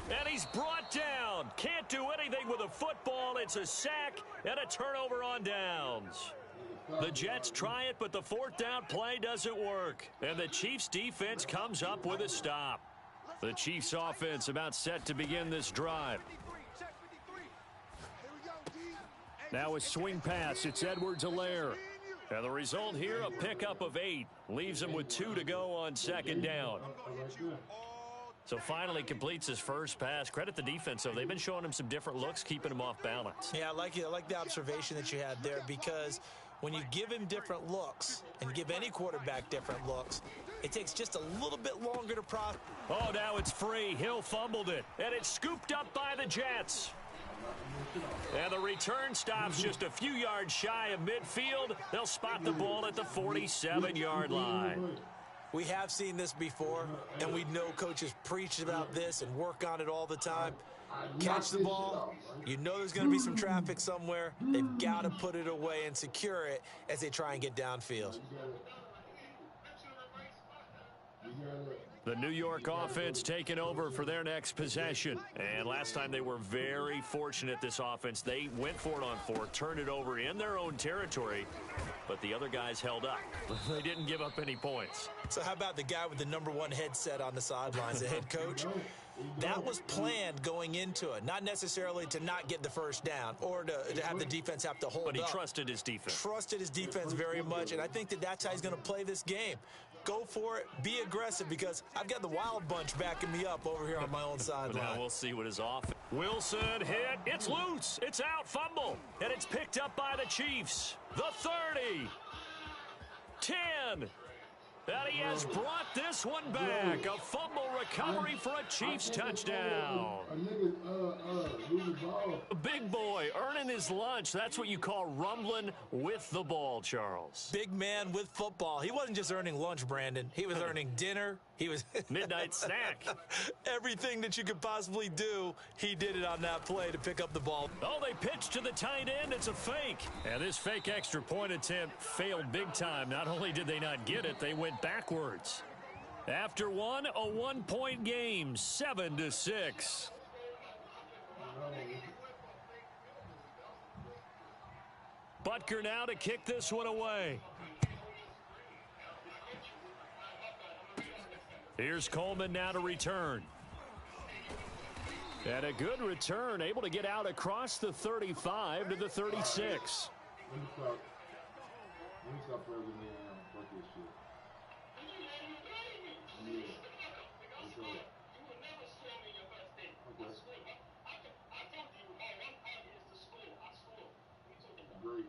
And he's brought down. Can't do anything with a football. It's a sack and a turnover on downs. The Jets try it, but the 4th down play doesn't work. And the Chiefs defense comes up with a stop. The Chiefs offense about set to begin this drive. Now a swing pass. It's Edwards-Helaire. And the result here, a pickup of 8. Leaves him with 2 to go on 2nd down. So finally completes his first pass. Credit the defense, though. They've been showing him some different looks, keeping him off balance. Yeah, I like the observation that you had there, because when you give him different looks and give any quarterback different looks, it takes just a little bit longer to process. Oh, now it's free. Hill fumbled it, and it's scooped up by the Jets. And the return stops just a few yards shy of midfield. They'll spot the ball at the 47-yard line. We have seen this before, and we know coaches preach about this and work on it all the time. Catch the ball. You know there's going to be some traffic somewhere. They've got to put it away and secure it as they try and get downfield. The New York offense taking over for their next possession. And last time they were very fortunate, this offense. They went for it on 4, turned it over in their own territory, but the other guys held up. They didn't give up any points. So how about the guy with the #1 headset on the sidelines, the head coach? That was planned going into it, not necessarily to not get the first down or to have the defense have to hold up. But he trusted his defense. Trusted his defense very much, and I think that's how he's going to play this game. Go for it, be aggressive, because I've got the wild bunch backing me up over here on my own sideline. Now we'll see what is off. Wilson hit. It's loose. It's out. Fumble. And it's picked up by the Chiefs. The 30. 10. And he has brought this one back. A fumble recovery for a Chiefs touchdown. A big boy earning his lunch. That's what you call rumbling with the ball, Charles. Big man with football. He wasn't just earning lunch, Brandon. He was earning dinner. He was midnight snack. Everything that you could possibly do, he did it on that play to pick up the ball. Oh, they pitched to the tight end. It's a fake. And this fake extra point attempt failed big time. Not only did they not get it, they went backwards. After one, a 1-point game, 7-6. Butker now to kick this one away. Here's Coleman now to return. And a good return, able to get out across the 35 to the 36. Let me stop playing with me now. Fuck this shit. Yeah. Let's go. Okay. Great.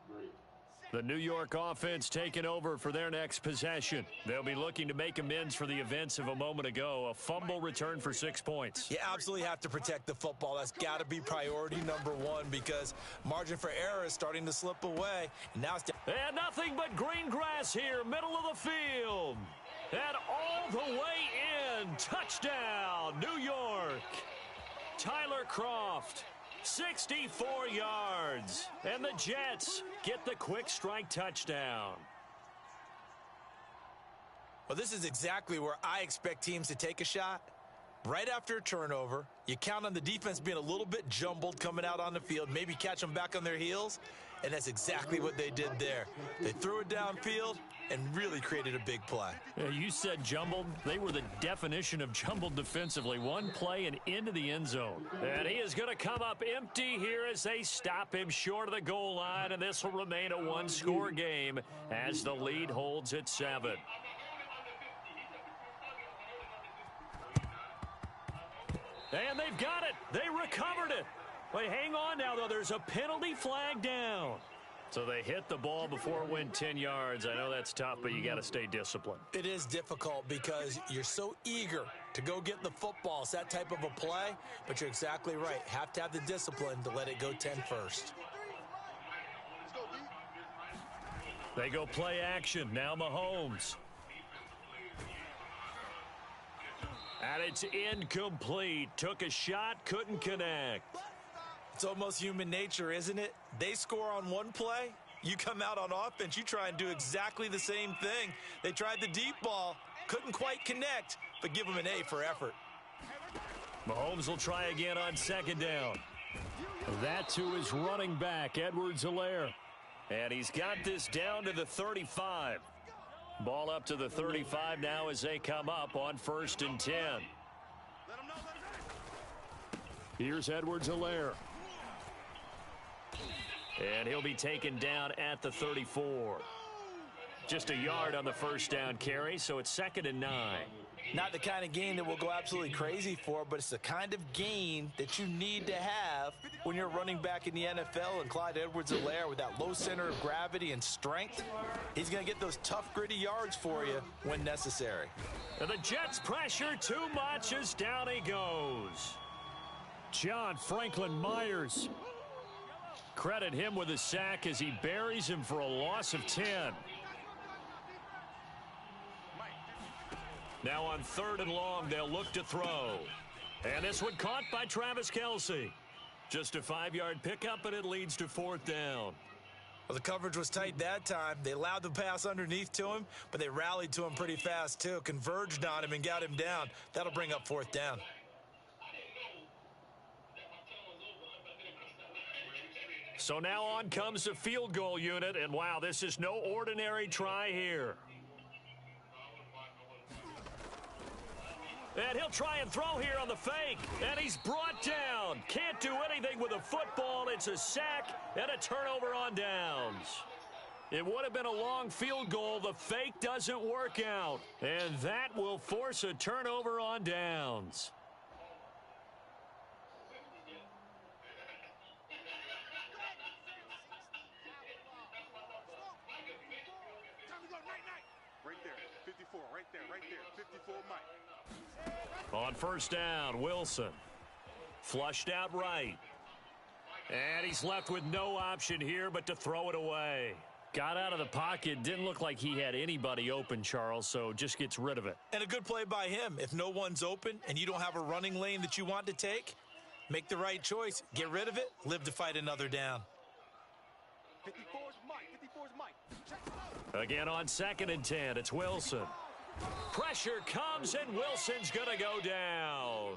Great. The New York offense taking over for their next possession. They'll be looking to make amends for the events of a moment ago. A fumble return for 6 points. You absolutely have to protect the football. That's got to be priority #1, because margin for error is starting to slip away. And now it's and nothing but green grass here, middle of the field. And all the way in. Touchdown, New York. Tyler Kroft, 64 yards. And the Jets get the quick strike touchdown. Well, this is exactly where I expect teams to take a shot. Right after a turnover, you count on the defense being a little bit jumbled coming out on the field, maybe catch them back on their heels, and that's exactly what they did there. They threw it downfield and really created a big play. Yeah, you said jumbled. They were the definition of jumbled defensively. One play and into the end zone. And he is going to come up empty here as they stop him short of the goal line, and this will remain a one-score game as the lead holds at 7. And they've got it. They recovered it. Wait, hang on now, though. There's a penalty flag down. So they hit the ball before it went 10 yards. I know that's tough, but you got to stay disciplined. It is difficult because you're so eager to go get the football. It's that type of a play, but you're exactly right. Have to have the discipline to let it go 10 first. They go play action. Now Mahomes. And it's incomplete. Took a shot, couldn't connect. It's almost human nature, isn't it? They score on one play. You come out on offense, you try and do exactly the same thing. They tried the deep ball, couldn't quite connect, but give them an A for effort. Mahomes will try again on second down. That to his running back, Edwards-Helaire. And he's got this down to the 35. Ball up to the 35 now as they come up on 1st and 10. Here's Edwards-Helaire. And he'll be taken down at the 34. Just a yard on the first down carry, so it's 2nd and 9. Not the kind of gain that we'll go absolutely crazy for, but it's the kind of gain that you need to have when you're running back in the NFL. And Clyde Edwards-Helaire, with that low center of gravity and strength, he's going to get those tough, gritty yards for you when necessary. And the Jets pressure too much as down he goes. John Franklin Myers. Credit him with a sack as he buries him for a loss of 10. Now on 3rd and long, they'll look to throw. And this one caught by Travis Kelce. Just a 5-yard pickup, and it leads to 4th down. Well, the coverage was tight that time. They allowed the pass underneath to him, but they rallied to him pretty fast, too. Converged on him and got him down. That'll bring up 4th down. So now on comes the field goal unit, and wow, this is no ordinary try here. And he'll try and throw here on the fake, and he's brought down. Can't do anything with a football. It's a sack and a turnover on downs. It would have been a long field goal. The fake doesn't work out, and that will force a turnover on downs. Right there, 54, Mike. On 1st down, Wilson. Flushed out right. And he's left with no option here but to throw it away. Got out of the pocket. Didn't look like he had anybody open, Charles, so just gets rid of it. And a good play by him. If no one's open and you don't have a running lane that you want to take, make the right choice. Get rid of it. Live to fight another down. 54's Mike. Again on 2nd and 10, it's Wilson. Pressure comes, and Wilson's going to go down.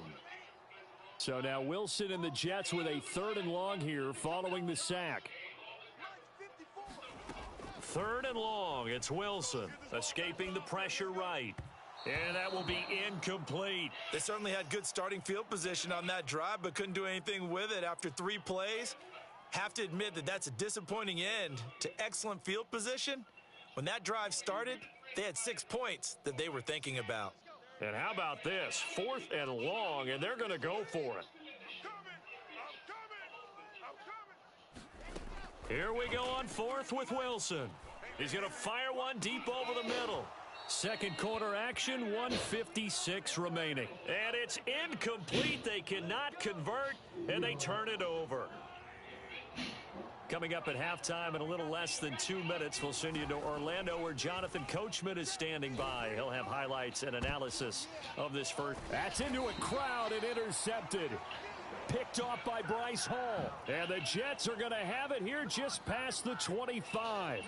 So now Wilson and the Jets with a 3rd and long here following the sack. 3rd and long, it's Wilson escaping the pressure right. And that will be incomplete. They certainly had good starting field position on that drive, but couldn't do anything with it after 3 plays. Have to admit that that's a disappointing end to excellent field position. When that drive started, they had 6 points that they were thinking about. And how about this? 4th and long, and they're going to go for it. Here we go on 4th with Wilson. He's going to fire one deep over the middle. Second quarter action, 1:56 remaining. And it's incomplete. They cannot convert, and they turn it over. Coming up at halftime in a little less than 2 minutes, we'll send you to Orlando where Jonathan Coachman is standing by. He'll have highlights and analysis of this first. That's into a crowd and intercepted. Picked off by Bryce Hall. And the Jets are going to have it here just past the 25.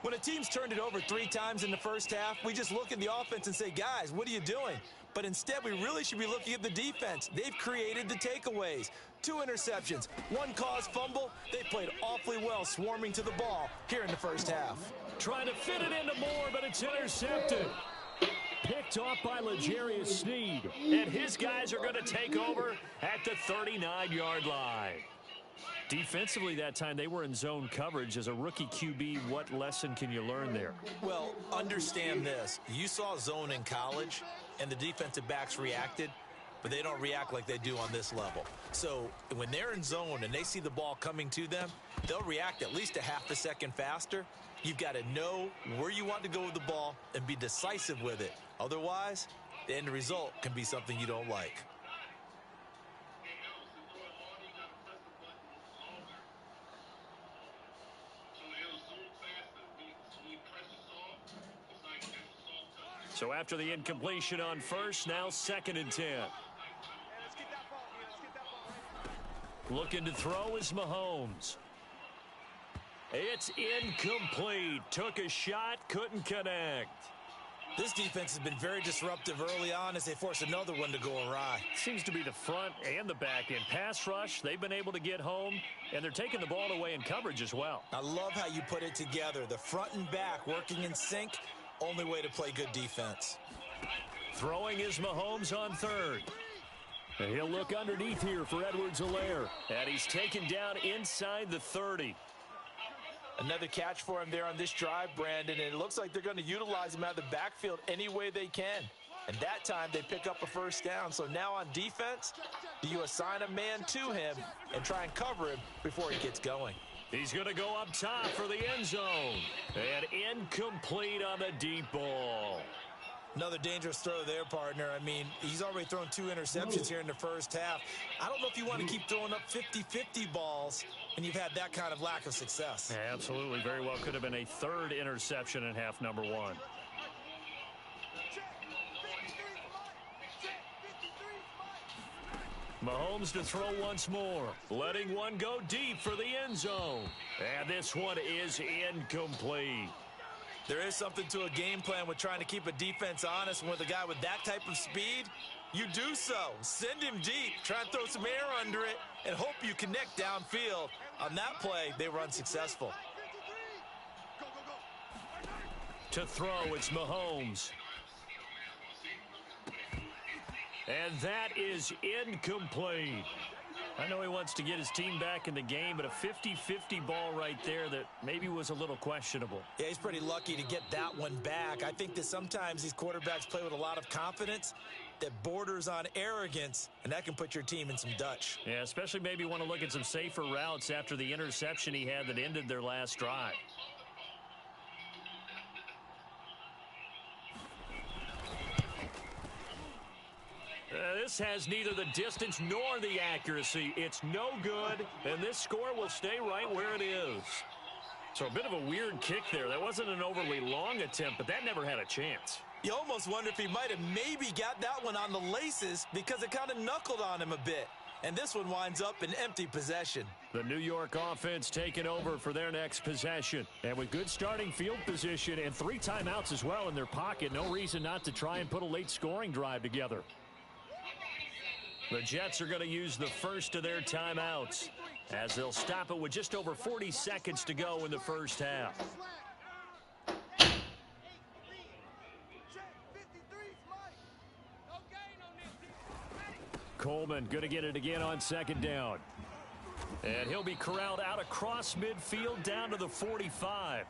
When a team's turned it over 3 times in the first half, we just look at the offense and say, guys, what are you doing? But instead, we really should be looking at the defense. They've created the takeaways. 2 interceptions, 1 caused fumble. They played awfully well swarming to the ball here in the first half. Trying to fit it into Moore, but it's intercepted. Picked off by L'Jarius Sneed. And his guys are going to take over at the 39-yard line. Defensively that time, they were in zone coverage. As a rookie QB, what lesson can you learn there? Well, understand this. You saw zone in college, and the defensive backs reacted, but they don't react like they do on this level. So when they're in zone and they see the ball coming to them, they'll react at least a half a second faster. You've got to know where you want to go with the ball and be decisive with it. Otherwise, the end result can be something you don't like. So after the incompletion on first, now 2nd and 10. Looking to throw is Mahomes. It's incomplete. Took a shot, couldn't connect. This defense has been very disruptive early on as they force another one to go awry. Seems to be the front and the back end. Pass rush, they've been able to get home, and they're taking the ball away in coverage as well. I love how you put it together. The front and back working in sync. Only way to play good defense. Throwing is Mahomes on 3rd. And he'll look underneath here for Edwards-Helaire. And he's taken down inside the 30. Another catch for him there on this drive, Brandon, and it looks like they're going to utilize him out of the backfield any way they can. And that time they pick up a first down. So now on defense, do you assign a man to him and try and cover him before he gets going? He's going to go up top for the end zone. And incomplete on the deep ball. Another dangerous throw there, partner. I mean, he's already thrown 2 interceptions here in the first half. I don't know if you want to keep throwing up 50-50 balls and you've had that kind of lack of success. Yeah, absolutely. Very well could have been a 3rd interception in half number 1. Mahomes to throw once more. Letting one go deep for the end zone. And this one is incomplete. There is something to a game plan with trying to keep a defense honest. And with a guy with that type of speed, you do so. Send him deep. Try and throw some air under it and hope you connect downfield. On that play, they were unsuccessful. To throw, it's Mahomes. And that is incomplete. I know he wants to get his team back in the game, but a 50-50 ball right there that maybe was a little questionable. Yeah, he's pretty lucky to get that one back. I think that sometimes these quarterbacks play with a lot of confidence that borders on arrogance, and that can put your team in some Dutch. Yeah, especially maybe want to look at some safer routes after the interception he had that ended their last drive. This has neither the distance nor the accuracy. It's no good, and this score will stay right where it is. So a bit of a weird kick there. That wasn't an overly long attempt, but that never had a chance. You almost wonder if he might have maybe got that one on the laces because it kind of knuckled on him a bit. And this one winds up in empty possession. The New York offense taking over for their next possession. And with good starting field position and 3 timeouts as well in their pocket, no reason not to try and put a late scoring drive together. The Jets are going to use the first of their timeouts as they'll stop it with just over 40 seconds to go in the first half. Coleman going to get it again on 2nd down. And he'll be corralled out across midfield down to the 45.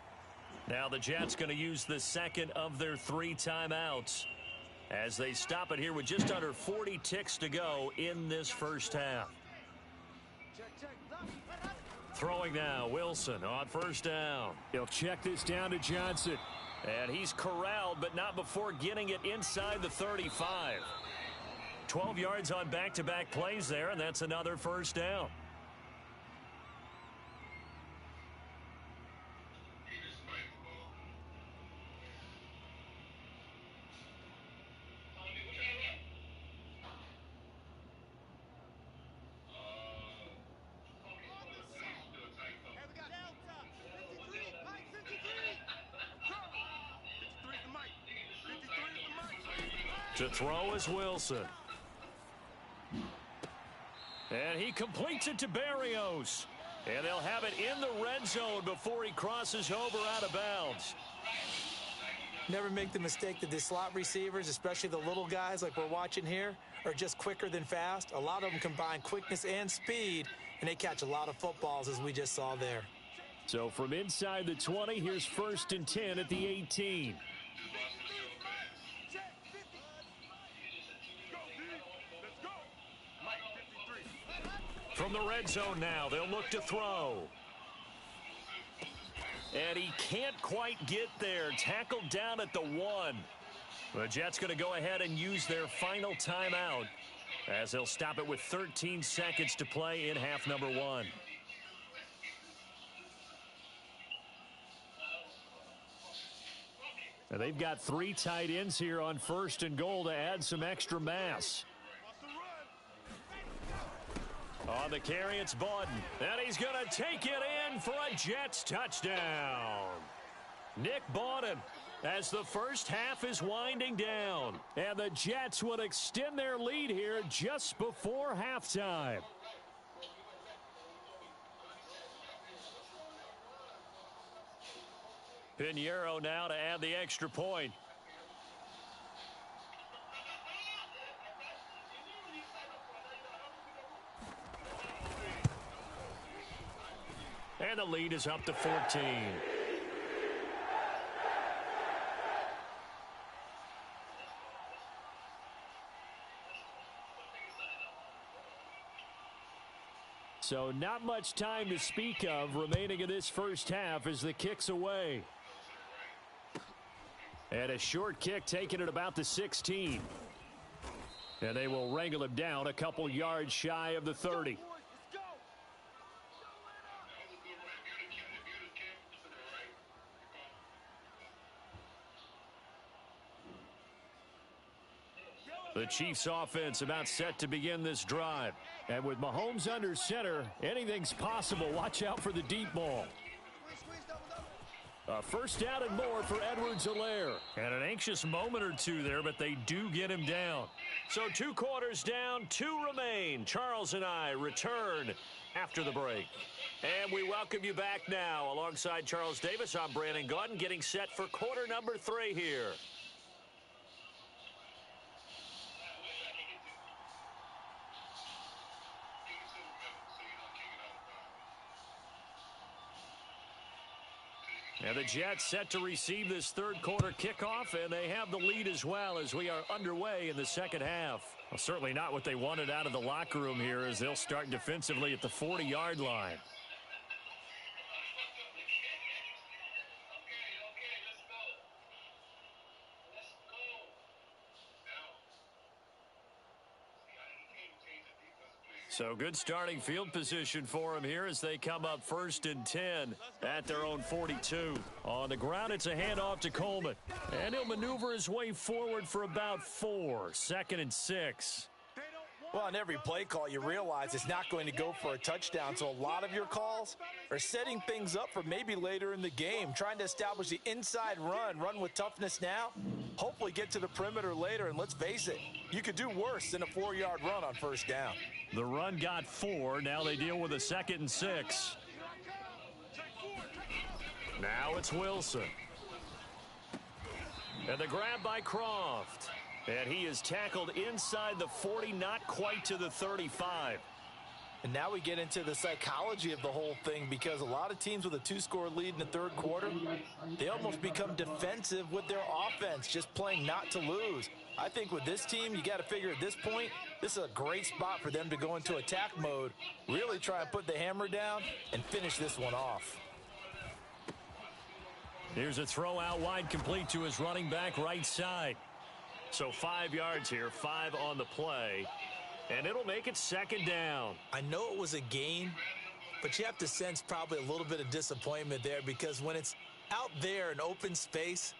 Now the Jets going to use the second of their 3 timeouts as they stop it here with just under 40 ticks to go in this first half. Throwing now, Wilson on 1st down. He'll check this down to Johnson. And he's corralled, but not before getting it inside the 35. 12 yards on back-to-back plays there, and that's another 1st down. To throw is Wilson. And he completes it to Berrios. And they'll have it in the red zone before he crosses over out of bounds. Never make the mistake that the slot receivers, especially the little guys like we're watching here, are just quicker than fast. A lot of them combine quickness and speed, and they catch a lot of footballs, as we just saw there. So from inside the 20, here's 1st and 10 at the 18. From the red zone now, they'll look to throw. And he can't quite get there. Tackled down at the 1. The Jets going to go ahead and use their final timeout as they'll stop it with 13 seconds to play in half number 1. And they've got 3 tight ends here on 1st and goal to add some extra mass. On the carry, it's Bawden. And he's going to take it in for a Jets touchdown. Nick Bawden, as the first half is winding down. And the Jets would extend their lead here just before halftime. Pinheiro now to add the extra point. And the lead is up to 14. So not much time to speak of remaining in this first half as the kick's away. And a short kick taken at about the 16. And they will wrangle him down a couple yards shy of the 30. The Chiefs offense about set to begin this drive. And with Mahomes under center, anything's possible. Watch out for the deep ball. A first down and more for Edwards-Helaire. And an anxious moment or two there, but they do get him down. So 2 quarters down, 2 remain. Charles and I return after the break. And we welcome you back now. Alongside Charles Davis, I'm Brandon Gaudin, getting set for quarter number 3 here. And the Jets set to receive this third quarter kickoff, and they have the lead as well as we are underway in the second half. Well, certainly not what they wanted out of the locker room here as they'll start defensively at the 40-yard line. So good starting field position for him here as they come up 1st and 10 at their own 42. On the ground, it's a handoff to Coleman. And he'll maneuver his way forward for about 4. 2nd and 6. Well, on every play call, you realize it's not going to go for a touchdown. So a lot of your calls are setting things up for maybe later in the game, trying to establish the inside run with toughness now, hopefully get to the perimeter later. And let's face it, you could do worse than a 4-yard run on first down. The run got 4. Now they deal with a 2nd and 6. Now it's Wilson. And the grab by Croft. And he is tackled inside the 40, not quite to the 35. And now we get into the psychology of the whole thing, because a lot of teams with a 2-score lead in the third quarter, they almost become defensive with their offense, just playing not to lose. I think with this team, you got to figure at this point, this is a great spot for them to go into attack mode, really try and put the hammer down and finish this one off. Here's a throw out wide, complete to his running back right side. So 5 yards here, 5 on the play, and it'll make it 2nd down. I know it was a gain, but you have to sense probably a little bit of disappointment there, because when it's out there in open space,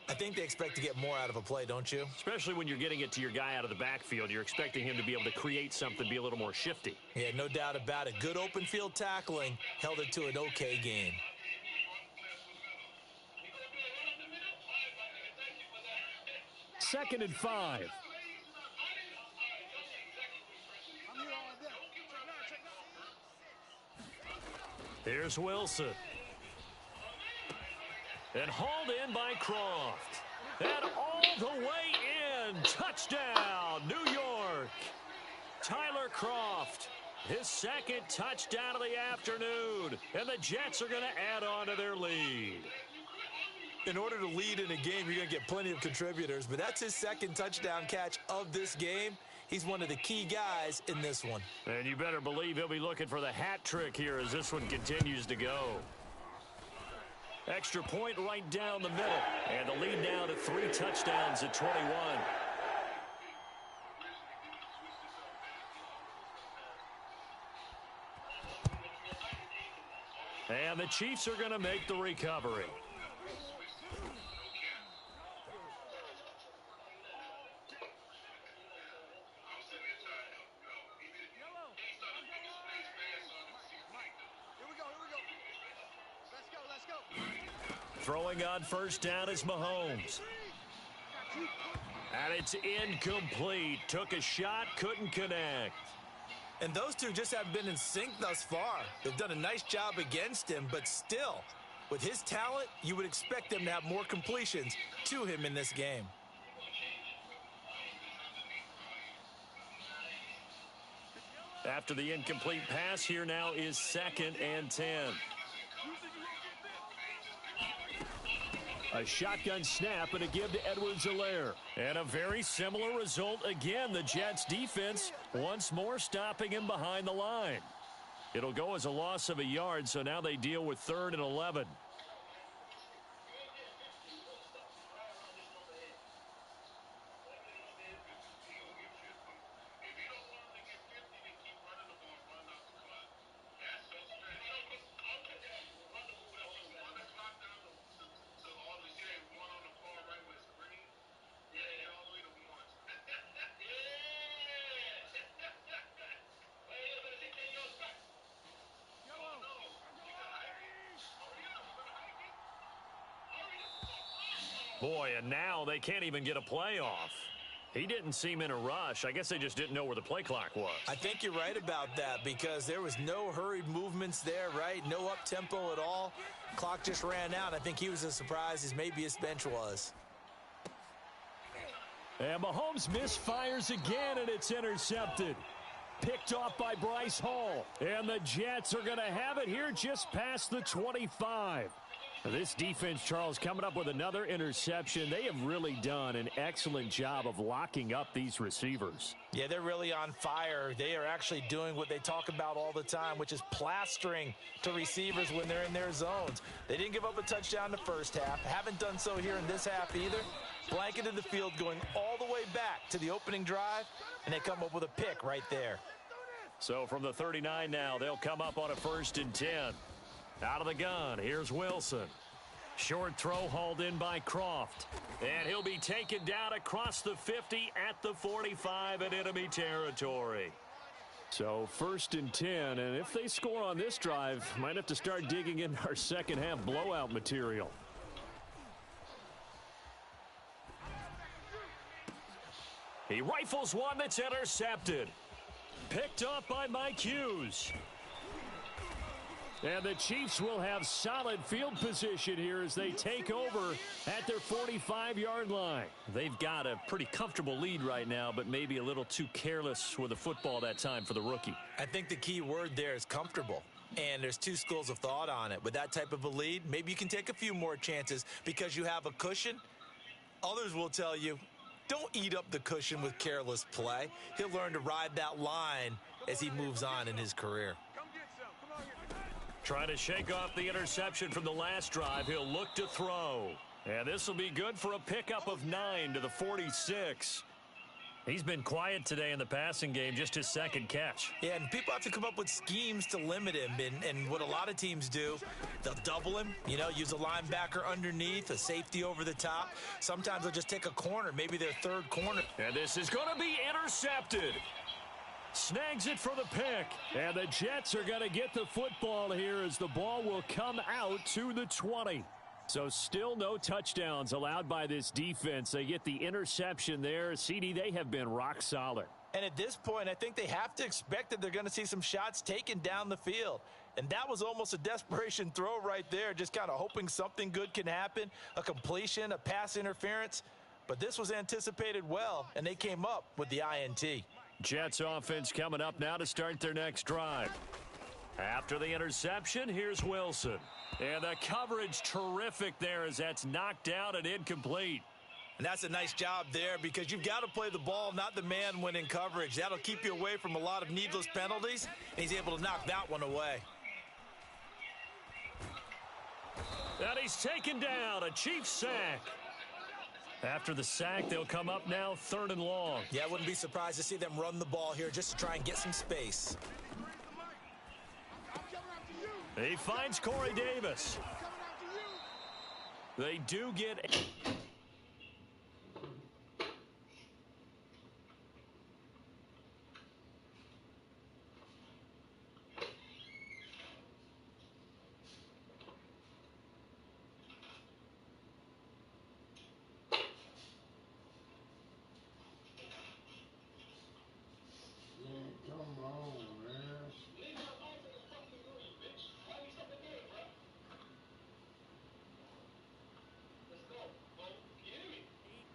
I think they expect to get more out of a play, don't you? Especially when you're getting it to your guy out of the backfield. You're expecting him to be able to create something, be a little more shifty. Yeah, no doubt about it. Good open field tackling held it to an okay gain. Second and 5. Here's Wilson. And hauled in by Croft. And all the way in. Touchdown, New York. Tyler Croft, his second touchdown of the afternoon. And the Jets are going to add on to their lead. In order to lead in a game, you're going to get plenty of contributors, but that's his second touchdown catch of this game. He's one of the key guys in this one. And you better believe he'll be looking for the hat trick here as this one continues to go. Extra point right down the middle. And the lead now to 3 touchdowns at 21. And the Chiefs are going to make the recovery. Throwing on first down is Mahomes. And it's incomplete. Took a shot, couldn't connect. And those two just haven't been in sync thus far. They've done a nice job against him, but still, with his talent, you would expect them to have more completions to him in this game. After the incomplete pass, here now is 2nd and 10. A shotgun snap and a give to Edwards-Helaire. And a very similar result again. The Jets defense once more stopping him behind the line. It'll go as a loss of a yard, so now they deal with 3rd and 11. Boy, and now they can't even get a play off. He didn't seem in a rush. I guess they just didn't know where the play clock was. I think you're right about that because there was no hurried movements there, right? No up-tempo at all. Clock just ran out. I think he was as surprised as maybe his bench was. And Mahomes misfires again, and it's intercepted. Picked off by Bryce Hall. And the Jets are going to have it here just past the 25. This defense, Charles, coming up with another interception. They have really done an excellent job of locking up these receivers. Yeah, they're really on fire. They are actually doing what they talk about all the time, which is plastering to receivers when they're in their zones. They didn't give up a touchdown the first half. Haven't done so here in this half either. Blanketed the field going all the way back to the opening drive, and they come up with a pick right there. So from the 39 now, they'll come up on a 1st and 10. Out of the gun, here's Wilson. Short throw hauled in by Croft. And he'll be taken down across the 50 at the 45 in enemy territory. So 1st and 10, and if they score on this drive, might have to start digging in our second half blowout material. He rifles one that's intercepted. Picked up by Mike Hughes. And the Chiefs will have solid field position here as they take over at their 45-yard line. They've got a pretty comfortable lead right now, but maybe a little too careless with the football that time for the rookie. I think the key word there is comfortable. And there's two schools of thought on it. With that type of a lead, maybe you can take a few more chances because you have a cushion. Others will tell you, don't eat up the cushion with careless play. He'll learn to ride that line as he moves on in his career. Trying to shake off the interception from the last drive. He'll look to throw. And this will be good for a pickup of 9 to the 46. He's been quiet today in the passing game, just his second catch. Yeah, and people have to come up with schemes to limit him. And what a lot of teams do, they'll double him, use a linebacker underneath, a safety over the top. Sometimes they'll just take a corner, maybe their 3rd corner. And this is going to be intercepted. Snags it for the pick. And the Jets are going to get the football here as the ball will come out to the 20. So still no touchdowns allowed by this defense. They get the interception there. CD, they have been rock solid. And at this point, I think they have to expect that they're going to see some shots taken down the field. And that was almost a desperation throw right there, just kind of hoping something good can happen, a completion, a pass interference. But this was anticipated well, and they came up with the INT. Jets offense coming up now to start their next drive. After the interception, here's Wilson. And the coverage terrific there as that's knocked out and incomplete. And that's a nice job there because you've got to play the ball, not the man when in coverage. That'll keep you away from a lot of needless penalties, and he's able to knock that one away. And he's taken down, a Chiefs sack. After the sack, they'll come up now 3rd and long. Yeah, I wouldn't be surprised to see them run the ball here just to try and get some space. He finds Corey Davis. They do get... Come on, man.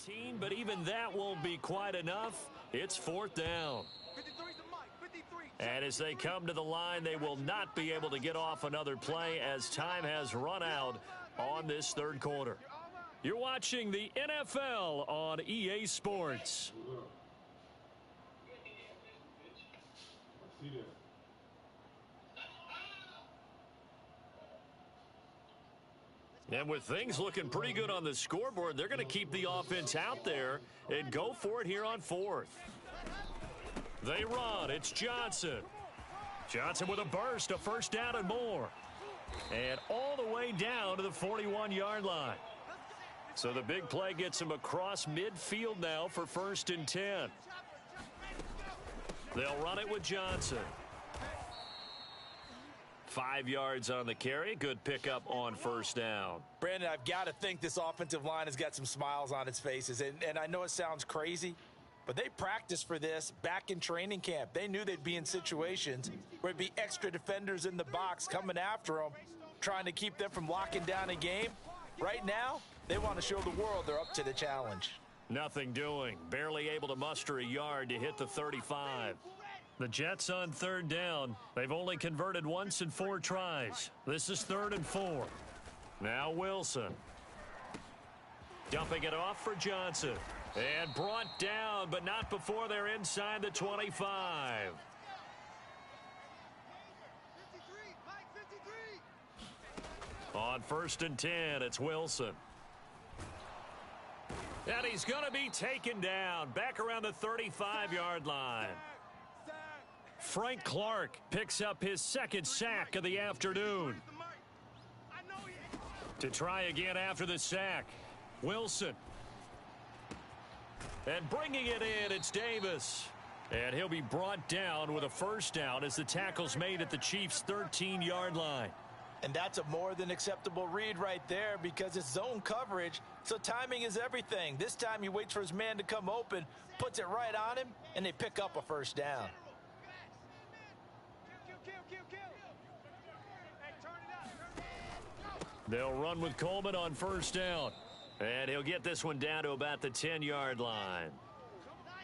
18, but even that won't be quite enough. It's 4th down. 53's the mic. 53. And as they come to the line, they will not be able to get off another play as time has run out on this 3rd quarter. You're watching the NFL on EA Sports. I see that. And with things looking pretty good on the scoreboard, they're going to keep the offense out there and go for it here on 4th. They run. It's Johnson. Johnson with a burst, a 1st down and more. And all the way down to the 41-yard line. So the big play gets him across midfield now for 1st and 10. They'll run it with Johnson. 5 yards on the carry. Good pickup on 1st down. Brandon, I've got to think this offensive line has got some smiles on its faces. And I know it sounds crazy, but they practiced for this back in training camp. They knew they'd be in situations where there'd be extra defenders in the box coming after them, trying to keep them from locking down a game. Right now, they want to show the world they're up to the challenge. Nothing doing. Barely able to muster a yard to hit the 35. The Jets on 3rd down. They've only converted once in 4 tries. This is 3rd and 4. Now Wilson. Dumping it off for Johnson. And brought down, but not before they're inside the 25. 53. Mike, 53. On 1st and 10, it's Wilson. And he's going to be taken down back around the 35-yard line. Frank Clark picks up his 2nd sack of the afternoon. To try again after the sack, Wilson. And bringing it in, it's Davis. And he'll be brought down with a 1st down as the tackle's made at the Chiefs' 13-yard line. And that's a more than acceptable read right there because it's zone coverage, so timing is everything. This time he waits for his man to come open, puts it right on him, and they pick up a 1st down. They'll run with Coleman on 1st down. And he'll get this one down to about the 10-yard line.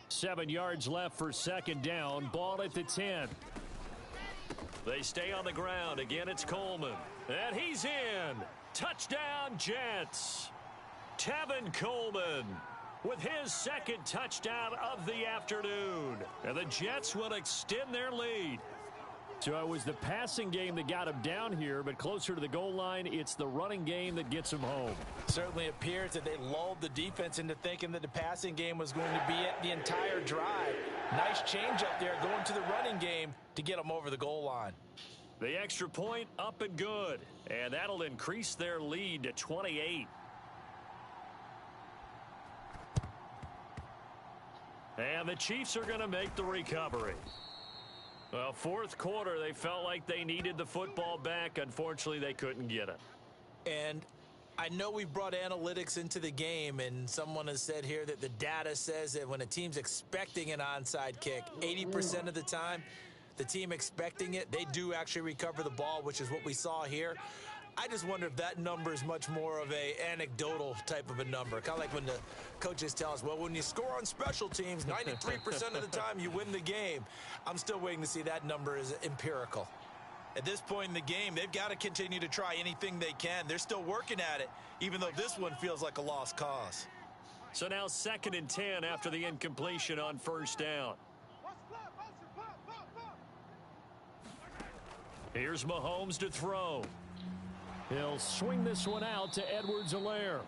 7 yards left for 2nd down. Ball at the 10. They stay on the ground. Again, it's Coleman. And he's in. Touchdown, Jets. Tevin Coleman with his 2nd touchdown of the afternoon. And the Jets will extend their lead. So it was the passing game that got him down here, but closer to the goal line, it's the running game that gets him home. Certainly appears that they lulled the defense into thinking that the passing game was going to be it the entire drive. Nice change up there going to the running game to get them over the goal line. The extra point up and good, and that'll increase their lead to 28. And the Chiefs are going to make the recovery. Well, 4th quarter, they felt like they needed the football back. Unfortunately, they couldn't get it. And I know we brought analytics into the game, and someone has said here that the data says that when a team's expecting an onside kick, 80% of the time, the team expecting it, they do actually recover the ball, which is what we saw here. I just wonder if that number is much more of a anecdotal type of a number. Kind of like when the coaches tell us, well, when you score on special teams, 93% of the time you win the game. I'm still waiting to see that number is empirical. At this point in the game, they've got to continue to try anything they can. They're still working at it, even though this one feels like a lost cause. So now 2nd and 10 after the incompletion on 1st down. Here's Mahomes to throw. He'll swing this one out to Edwards-Helaire.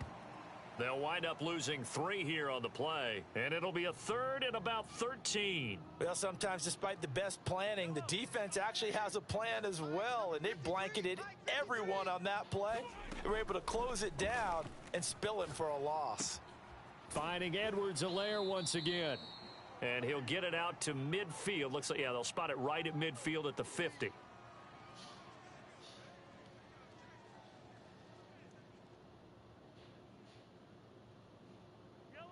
They'll wind up losing 3 here on the play, and it'll be a 3rd and about 13. Well, sometimes despite the best planning, the defense actually has a plan as well, and they blanketed everyone on that play. They were able to close it down and spill it for a loss. Finding Edwards-Helaire once again. And he'll get it out to midfield. Looks like, yeah, they'll spot it right at midfield at the 50.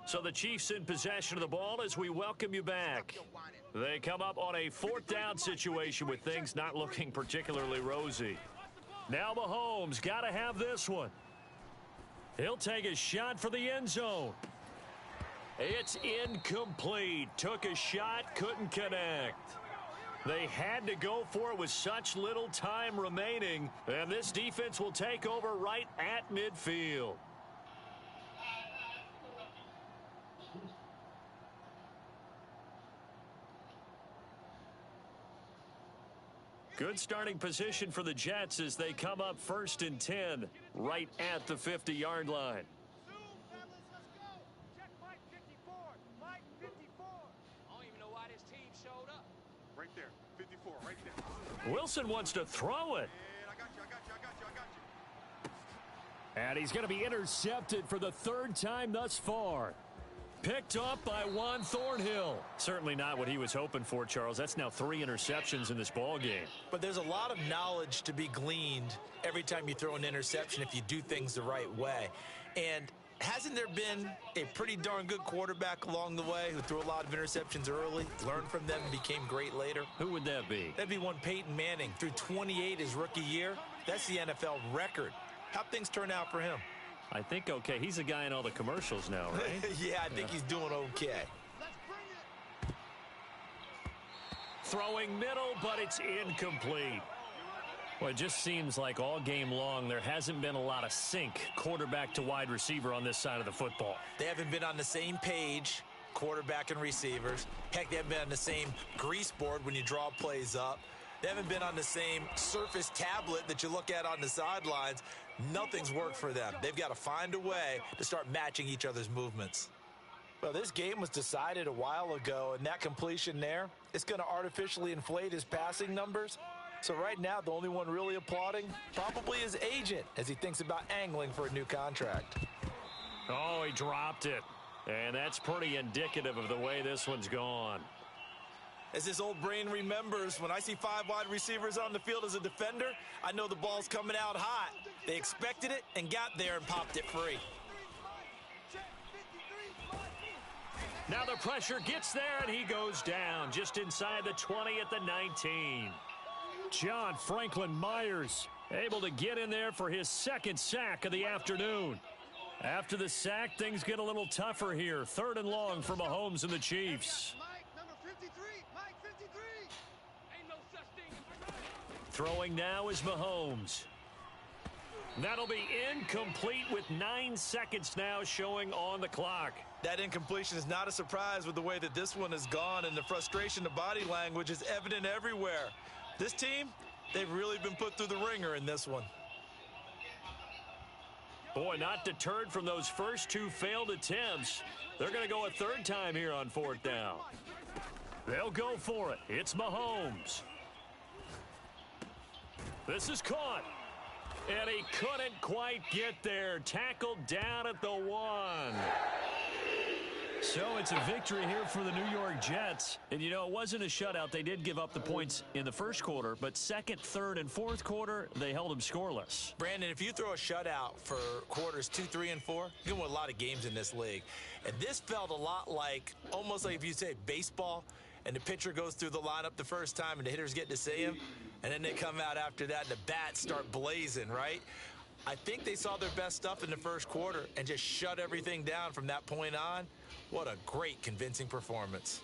So the Chiefs in possession of the ball as we welcome you back. They come up on a 4th down situation with things not looking particularly rosy. Now Mahomes got to have this one. He'll take a shot for the end zone. It's incomplete. Took a shot, couldn't connect. They had to go for it with such little time remaining, and this defense will take over right at midfield. Good starting position for the Jets as they come up 1st and 10 right at the 50-yard line. Right there, 54, right there. Wilson wants to throw it. I got you. And he's going to be intercepted for the 3rd time thus far. Picked up by Juan Thornhill. Certainly not what he was hoping for, Charles. That's now 3 interceptions in this ball game. But there's a lot of knowledge to be gleaned every time you throw an interception if you do things the right way. And hasn't there been a pretty darn good quarterback along the way who threw a lot of interceptions early, learned from them, and became great later? Who would that be? That'd be one Peyton Manning. Threw 28 his rookie year. That's the NFL record. How'd things turn out for him? I think okay. He's a guy in all the commercials now, right? Yeah, I think he's doing okay. Throwing middle, but it's incomplete. Well, it just seems like all game long there hasn't been a lot of sync quarterback to wide receiver on this side of the football. They haven't been on the same page, quarterback and receivers. Heck, they haven't been on the same grease board when you draw plays up. They haven't been on the same surface tablet that you look at on the sidelines. Nothing's worked for them. They've got to find a way to start matching each other's movements. Well, this game was decided a while ago, and that completion there, it's going to artificially inflate his passing numbers. So right now, the only one really applauding probably his agent as he thinks about angling for a new contract. Oh, he dropped it. And that's pretty indicative of the way this one's gone. As his old brain remembers, when I see 5 wide receivers on the field as a defender, I know the ball's coming out hot. They expected it and got there and popped it free. Now the pressure gets there, and he goes down just inside the 20 at the 19. John Franklin Myers able to get in there for his 2nd sack of the afternoon. After the sack, things get a little tougher here. 3rd and long for Mahomes and the Chiefs. Throwing now is Mahomes. That'll be incomplete with 9 seconds now showing on the clock. That incompletion is not a surprise with the way that this one has gone, and the frustration of body language is evident everywhere. This team, they've really been put through the ringer in this one. Boy, not deterred from those first 2 failed attempts. They're going to go a 3rd time here on 4th down. They'll go for it. It's Mahomes. This is caught. And he couldn't quite get there. Tackled down at the 1. So it's a victory here for the New York Jets. And, you know, it wasn't a shutout. They did give up the points in the first quarter. But 2nd, 3rd, and 4th quarter, they held them scoreless. Brandon, if you throw a shutout for quarters 2, 3, and 4, you're going to win a lot of games in this league. And this felt a lot like, almost like if you say baseball, and the pitcher goes through the lineup the first time and the hitters get to see him, and then they come out after that and the bats start blazing, right? I think they saw their best stuff in the first quarter and just shut everything down from that point on. What a great, convincing performance.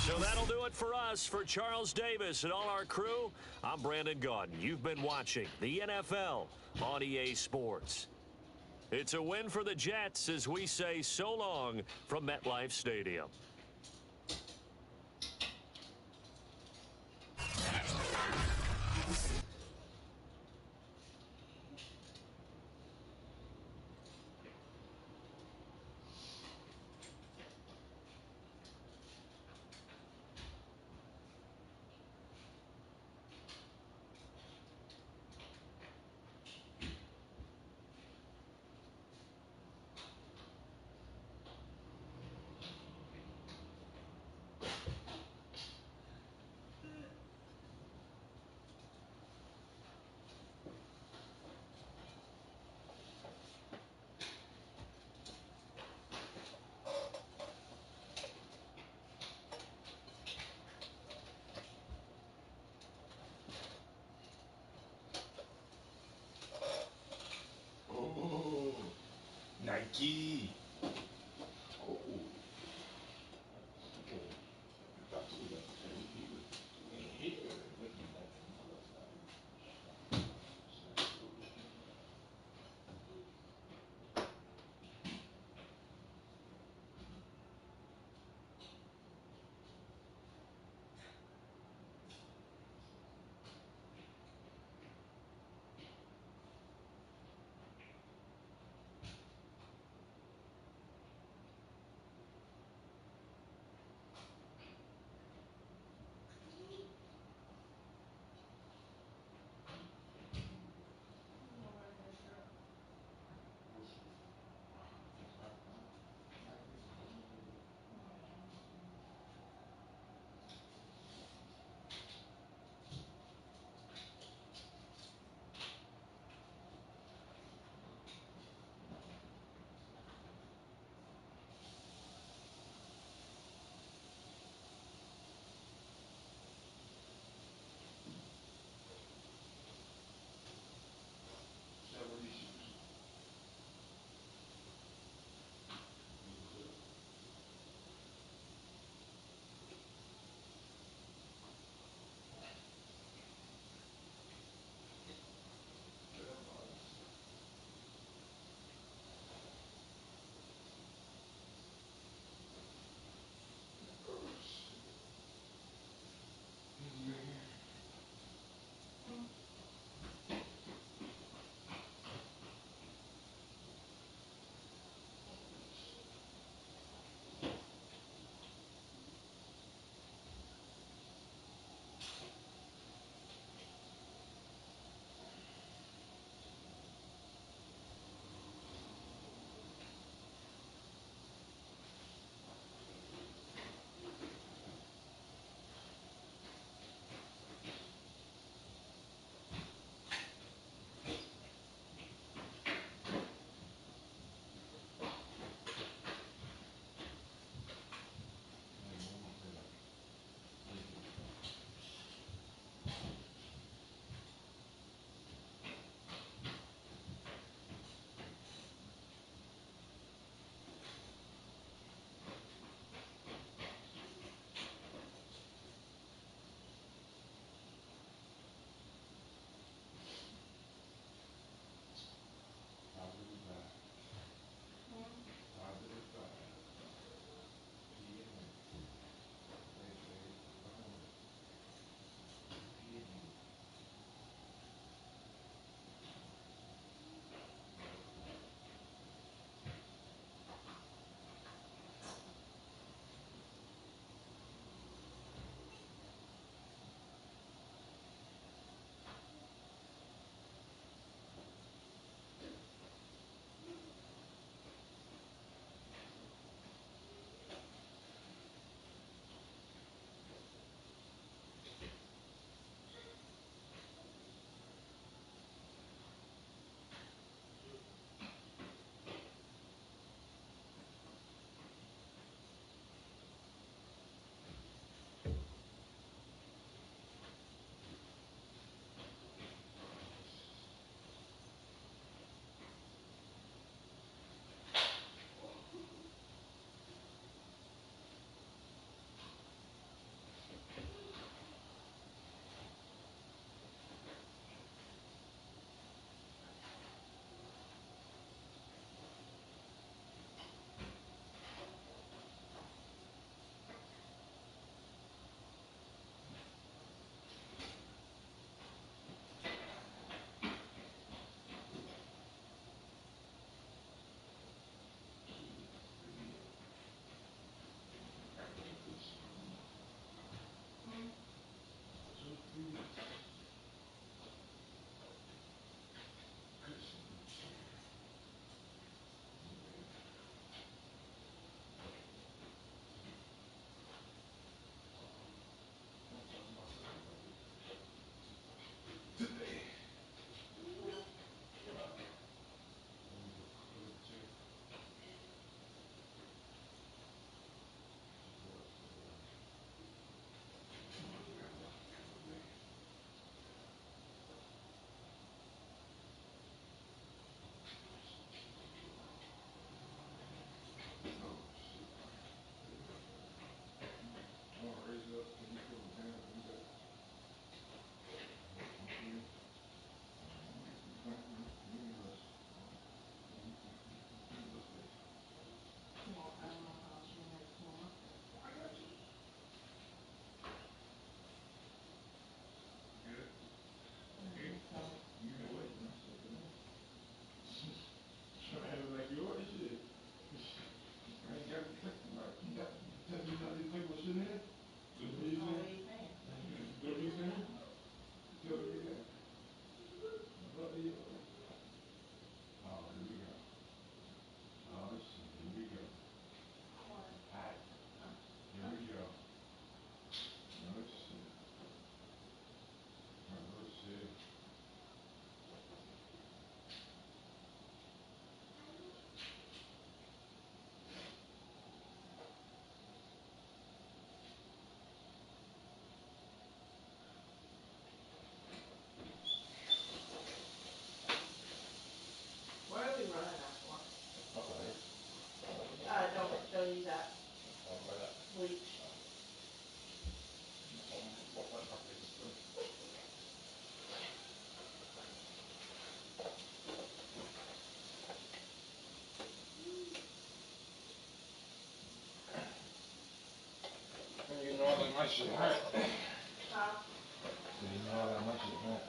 So that'll do it for us. For Charles Davis and all our crew, I'm Brandon Gaudin. You've been watching the NFL on EA Sports. It's a win for the Jets as we say so long from MetLife Stadium. Nike. Oh. use that bleach. You know that my shit hurt. Huh? You know that my shit hurt.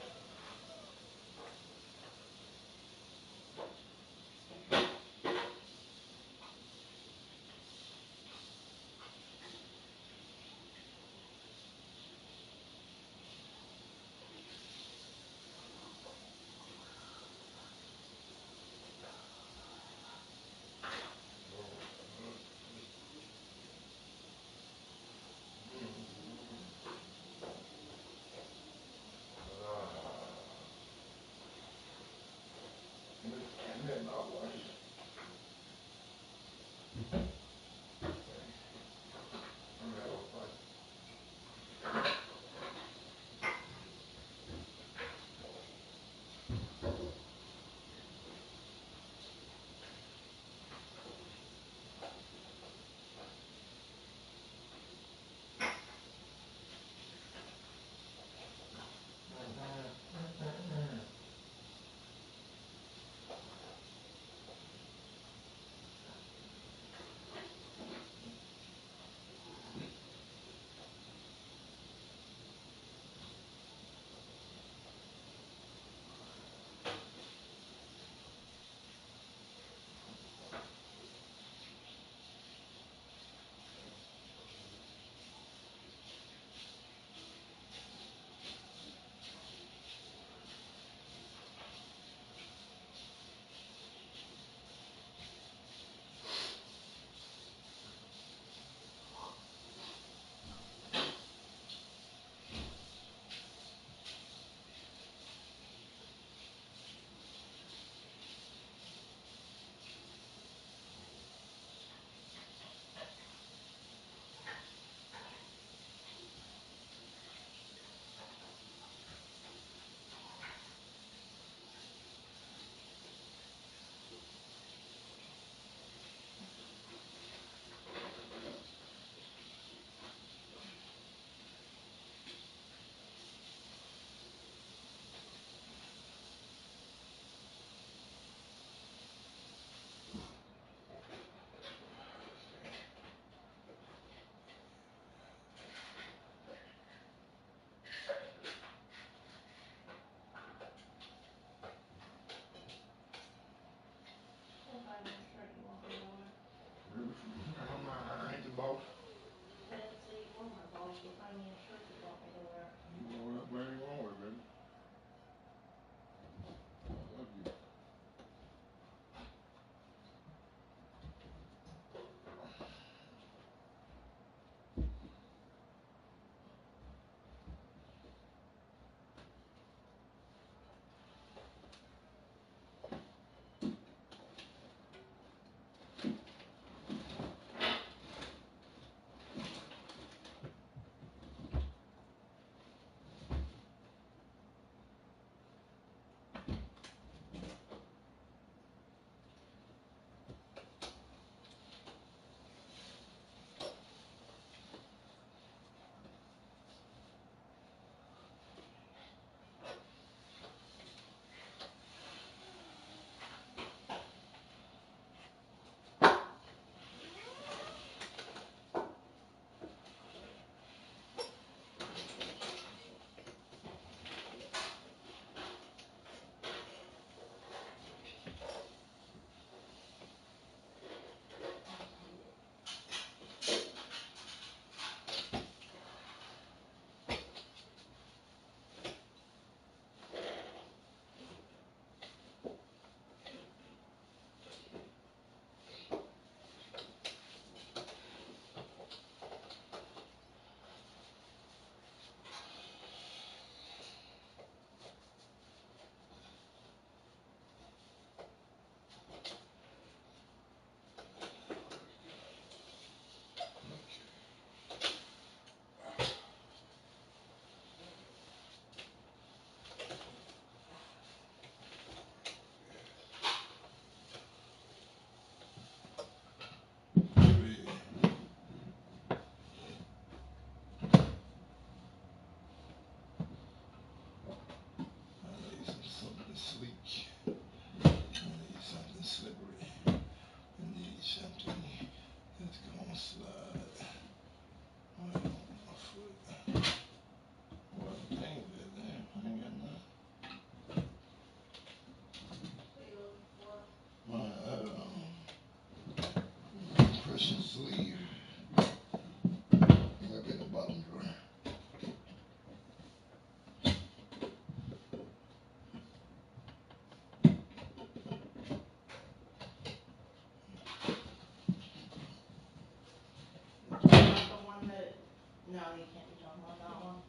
you can't be talking about that one.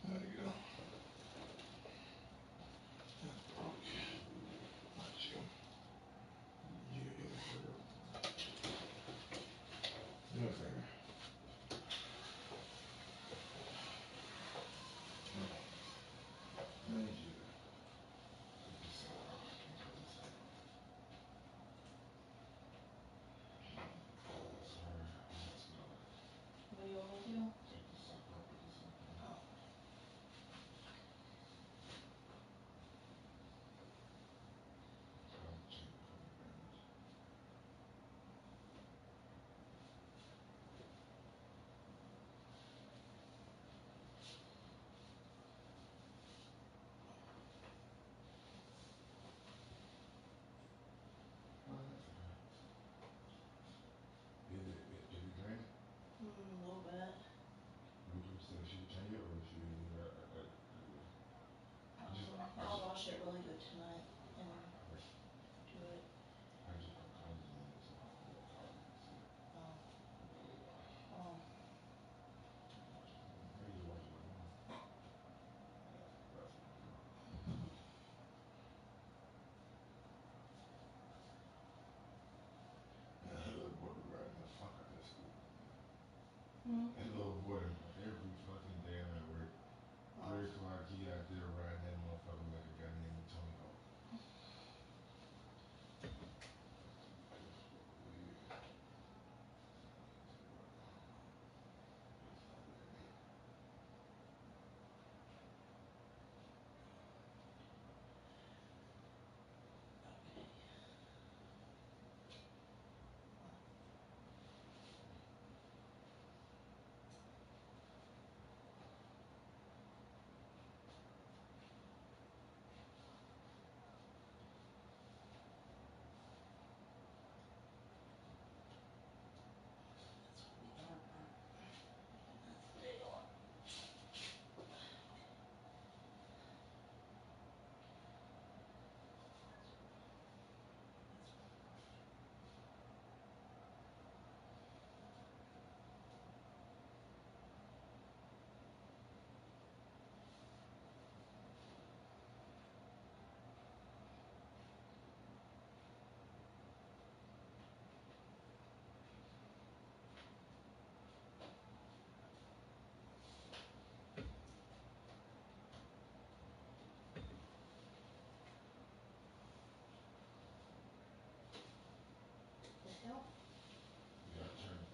There you go. Not you. You. Your finger. I need you to put this in. Oh, I can't put this in. Sorry, that's not. What do you want me to? Take this off. I'll put this in. Oh. I'll check the whole damage. Is it draining? A little bit. Would you say she should change it or should you leave it at I'll wash it really good tonight and do it. I just put colors in it so I can look color and see it. Oh. Oh. Maybe you wash it like one. That's what I'm doing. Man, that little boy be riding the fuck out of that school. That little boy, every fucking day I'm at work, 3 o'clock, he out there riding that motherfucker like a goddamn Tony Hawk. The hell? You gotta turn it.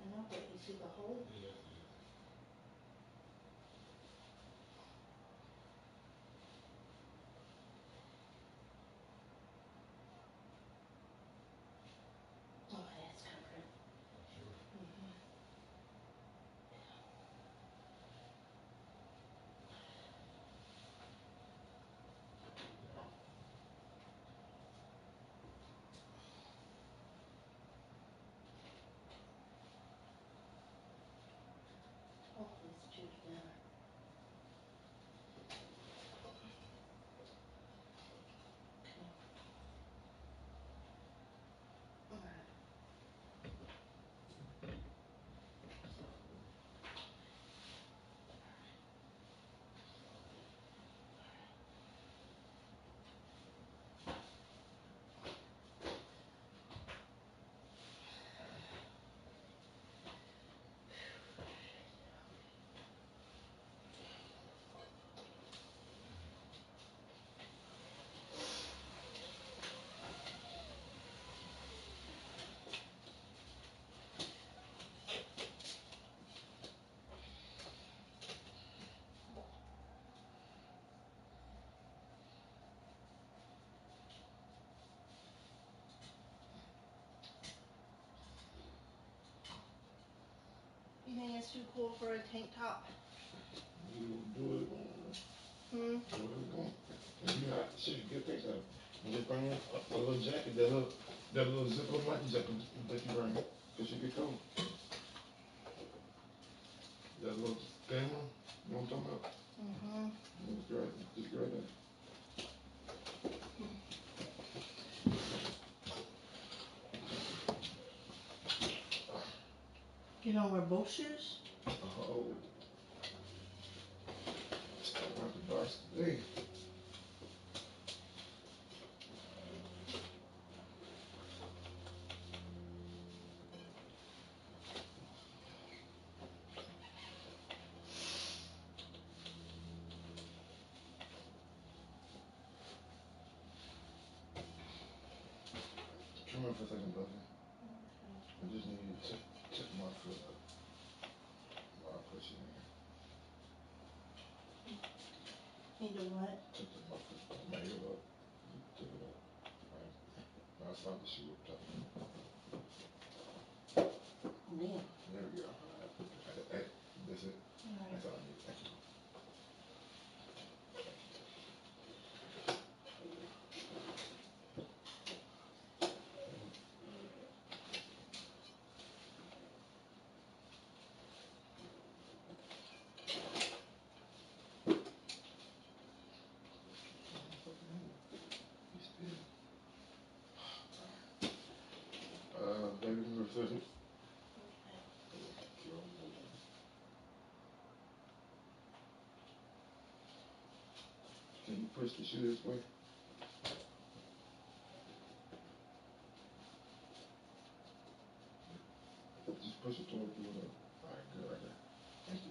I know, but you see the hole? Yeah, I see it. Okay, it's covered. Sure. Hopefully it's chewed together. Okay. Alright. You think it's too cool for a tank top? You do it when Hmm? do it when if you hot, shit, get things up. And just bring a little jacket, that little zipper button jacket that you bring. Cause you get cold. That little thin one, you know what I'm talking about? Mm-hmm. Just get right there. don't wear both shoes? Oh. Step out the box today. Come in for a second, brother. I just need you to tip my foot up while I put you in here. Need to what? Tip my foot, my heel up. Tip it up. Right. Now stop the shoe up top. Man. There we go. Hey, that's it. Alright. That's all I need. Thank you. He's still. Baby number 30. Okay. Can you push the shoe this way? Just push it toward the window. Alright, good, right there. Thank you.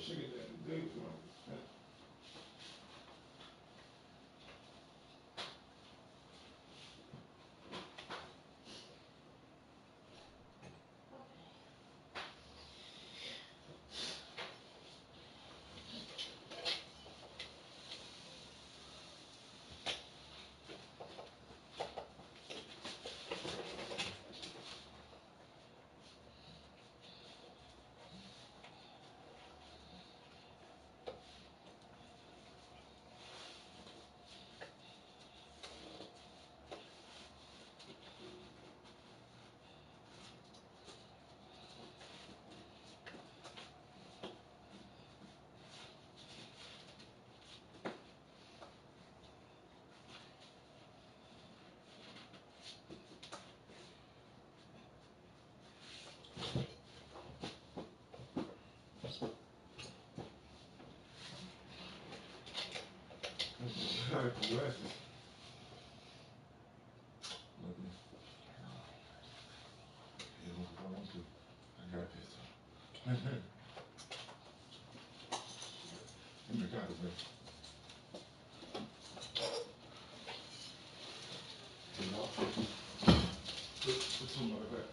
chicken that today for him. Glasses. I got this. Give me a copy, man. Put some of that.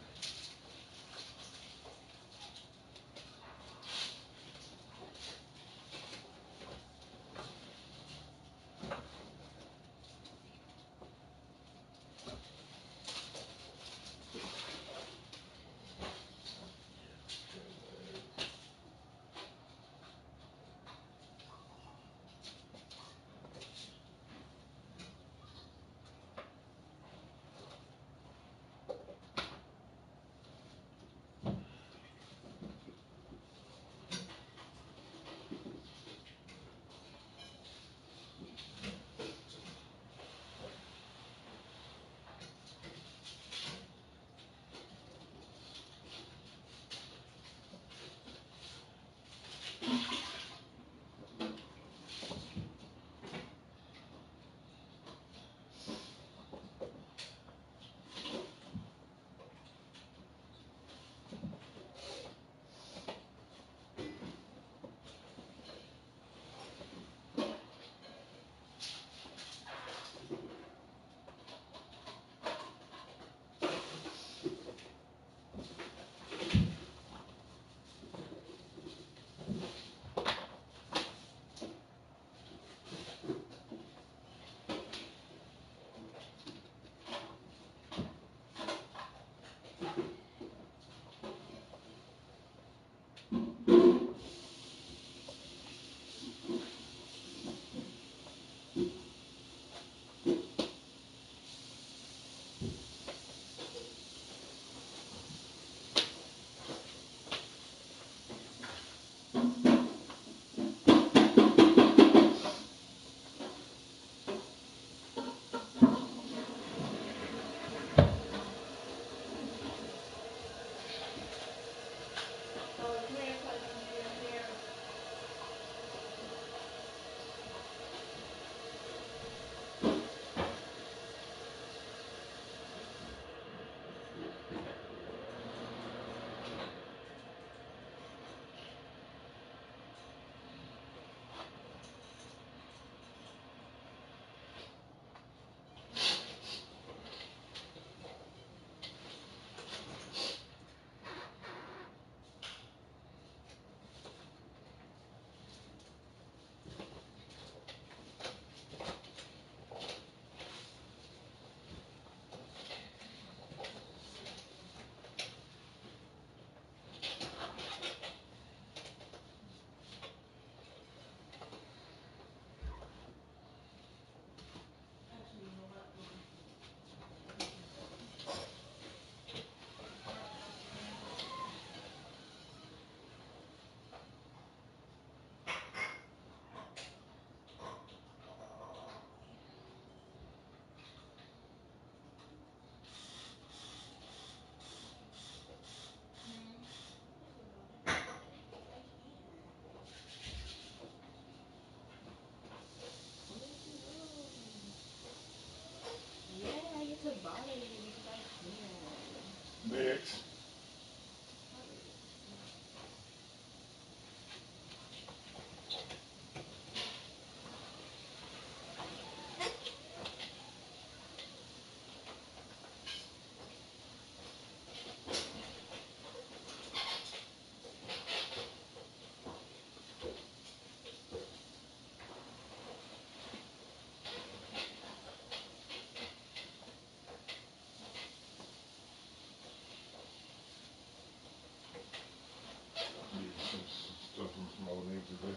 Get one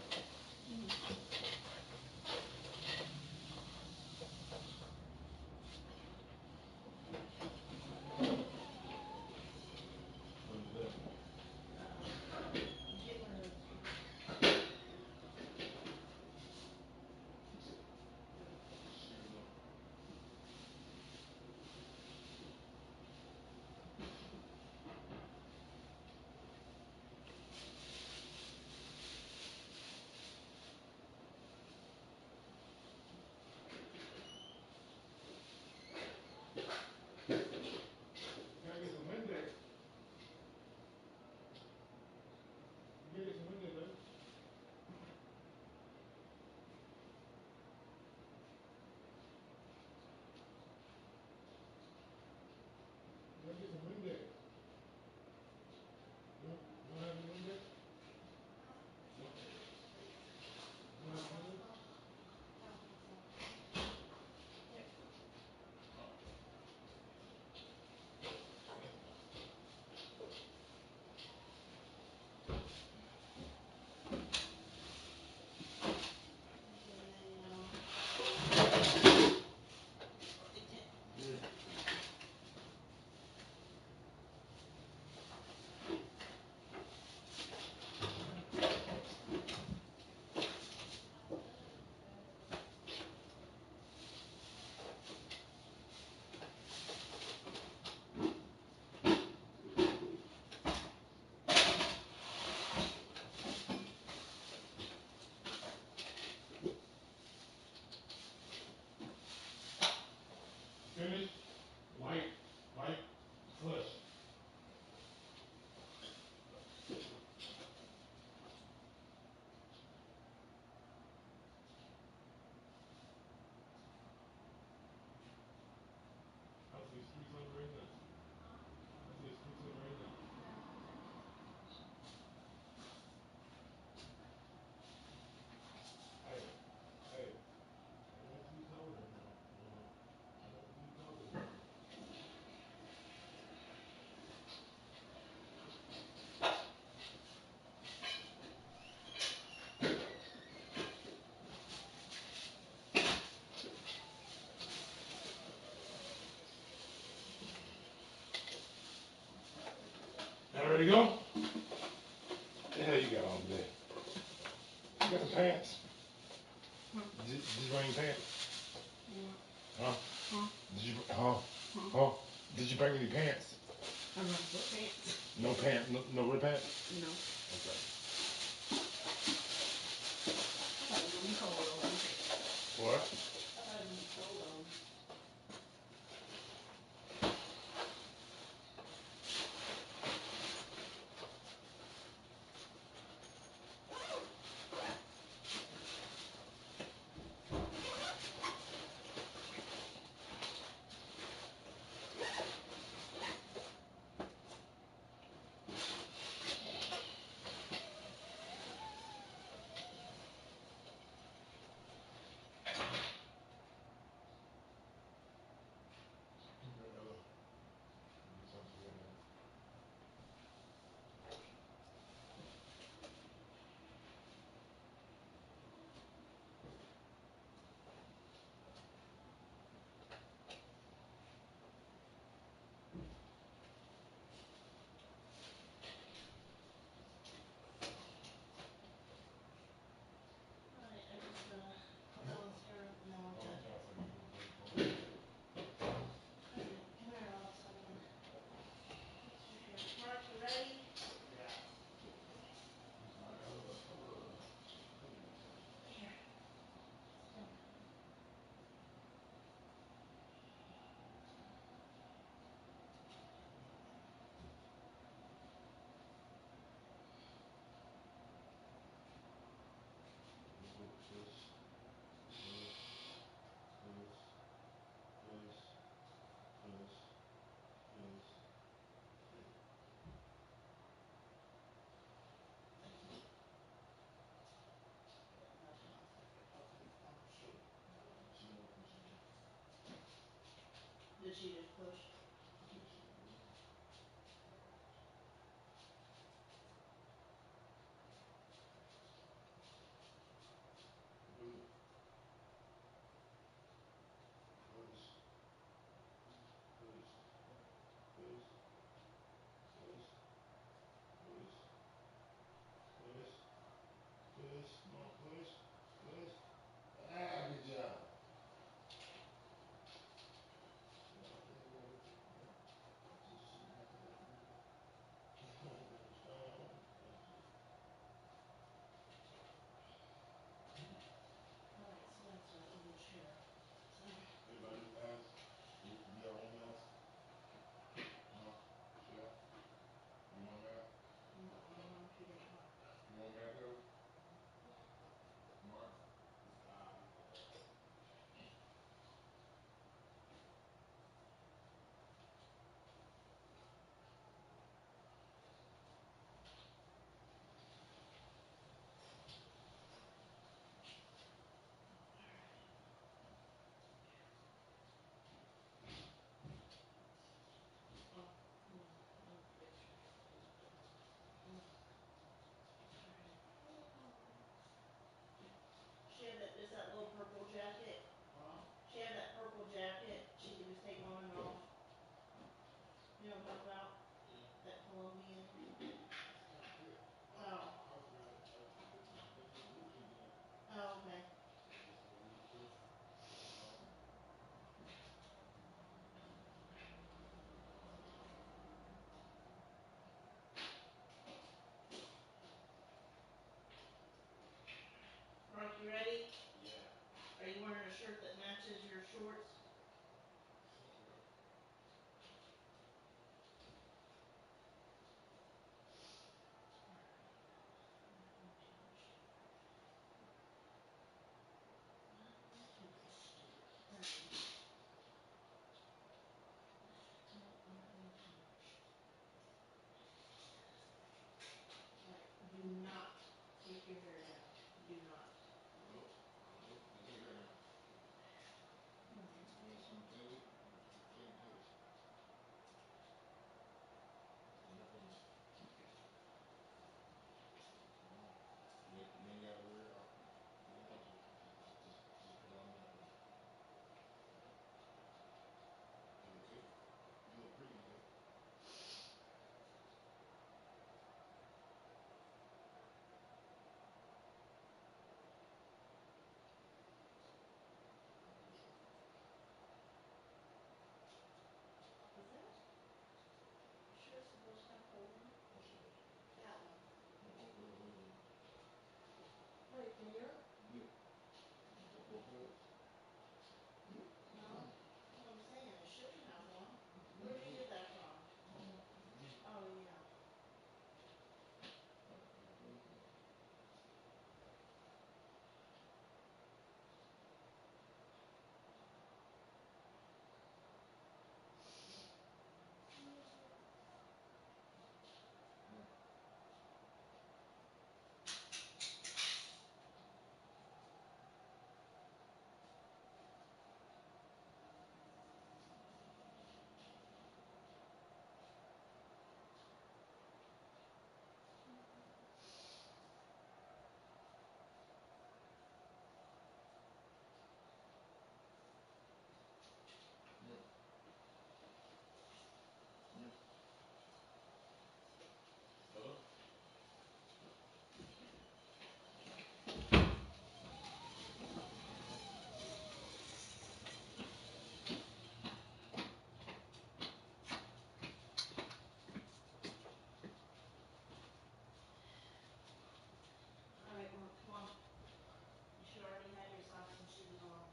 of those two. Gotta get some Windex. You gotta get some Windex, baby. You gotta get some Windex. You don't have any Windex? You don't have Windex? Finish. White. White. Flush. I see streets on right now. I see streets on right now. Hey, hey, I want two colors now. I want two colors now. Y'all ready to go? What the hell you got on today? You got some pants? Just wearing pants? Huh? Did you, Did you bring any pants? I'm gonna put pants. No pants, no red pants? No. Okay. I thought it was gonna be cold on pants. What? I thought it was gonna be cold on. You know what I'm talking about? Yeah. That Colombian. It's kind of thick. Oh. I was trying to make the blue cheese in there. Oh, okay. Just a little fish. Salt. Mark, you ready? Yeah. Are you wearing a shirt that matches your shorts? Sort of. Do not take your hair down. Do not. Nope. Nope. I take her down. You want something faded? Fade this. Nothing. You ain't gotta worry about. You don't have to. Just put on nothing. You look good. You look pretty good. Is that? You sure it's supposed to have a hole in it? What's yours? That one. Where's the hole in it? Right there? Yeah. Both holes? No. That's what I'm saying. It shouldn't have one. Where'd you get that from? Oh, yeah. Hello? All right, Mark, come on. You should already have your socks and shoes on.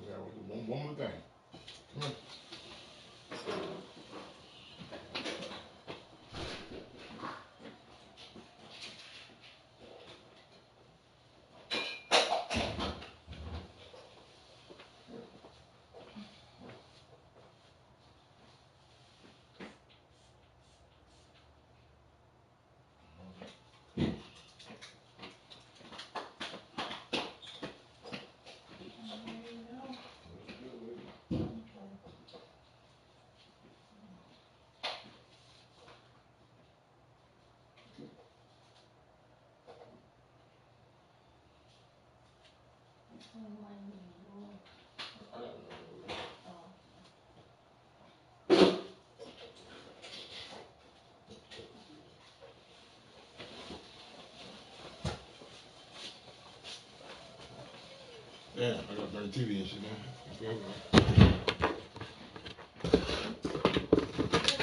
We gotta do one more thing. Come on. There you go. Let's do it. Okay. Which one do I need? Roll. I got another. Oh. Yeah, I got burn TV and shit now. Is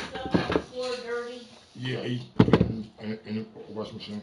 stuff on the floor dirty? Yeah, he's in the washing machine.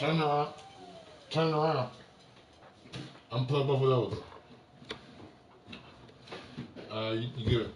Turn around. Turn around. I'm putting both of those. You good.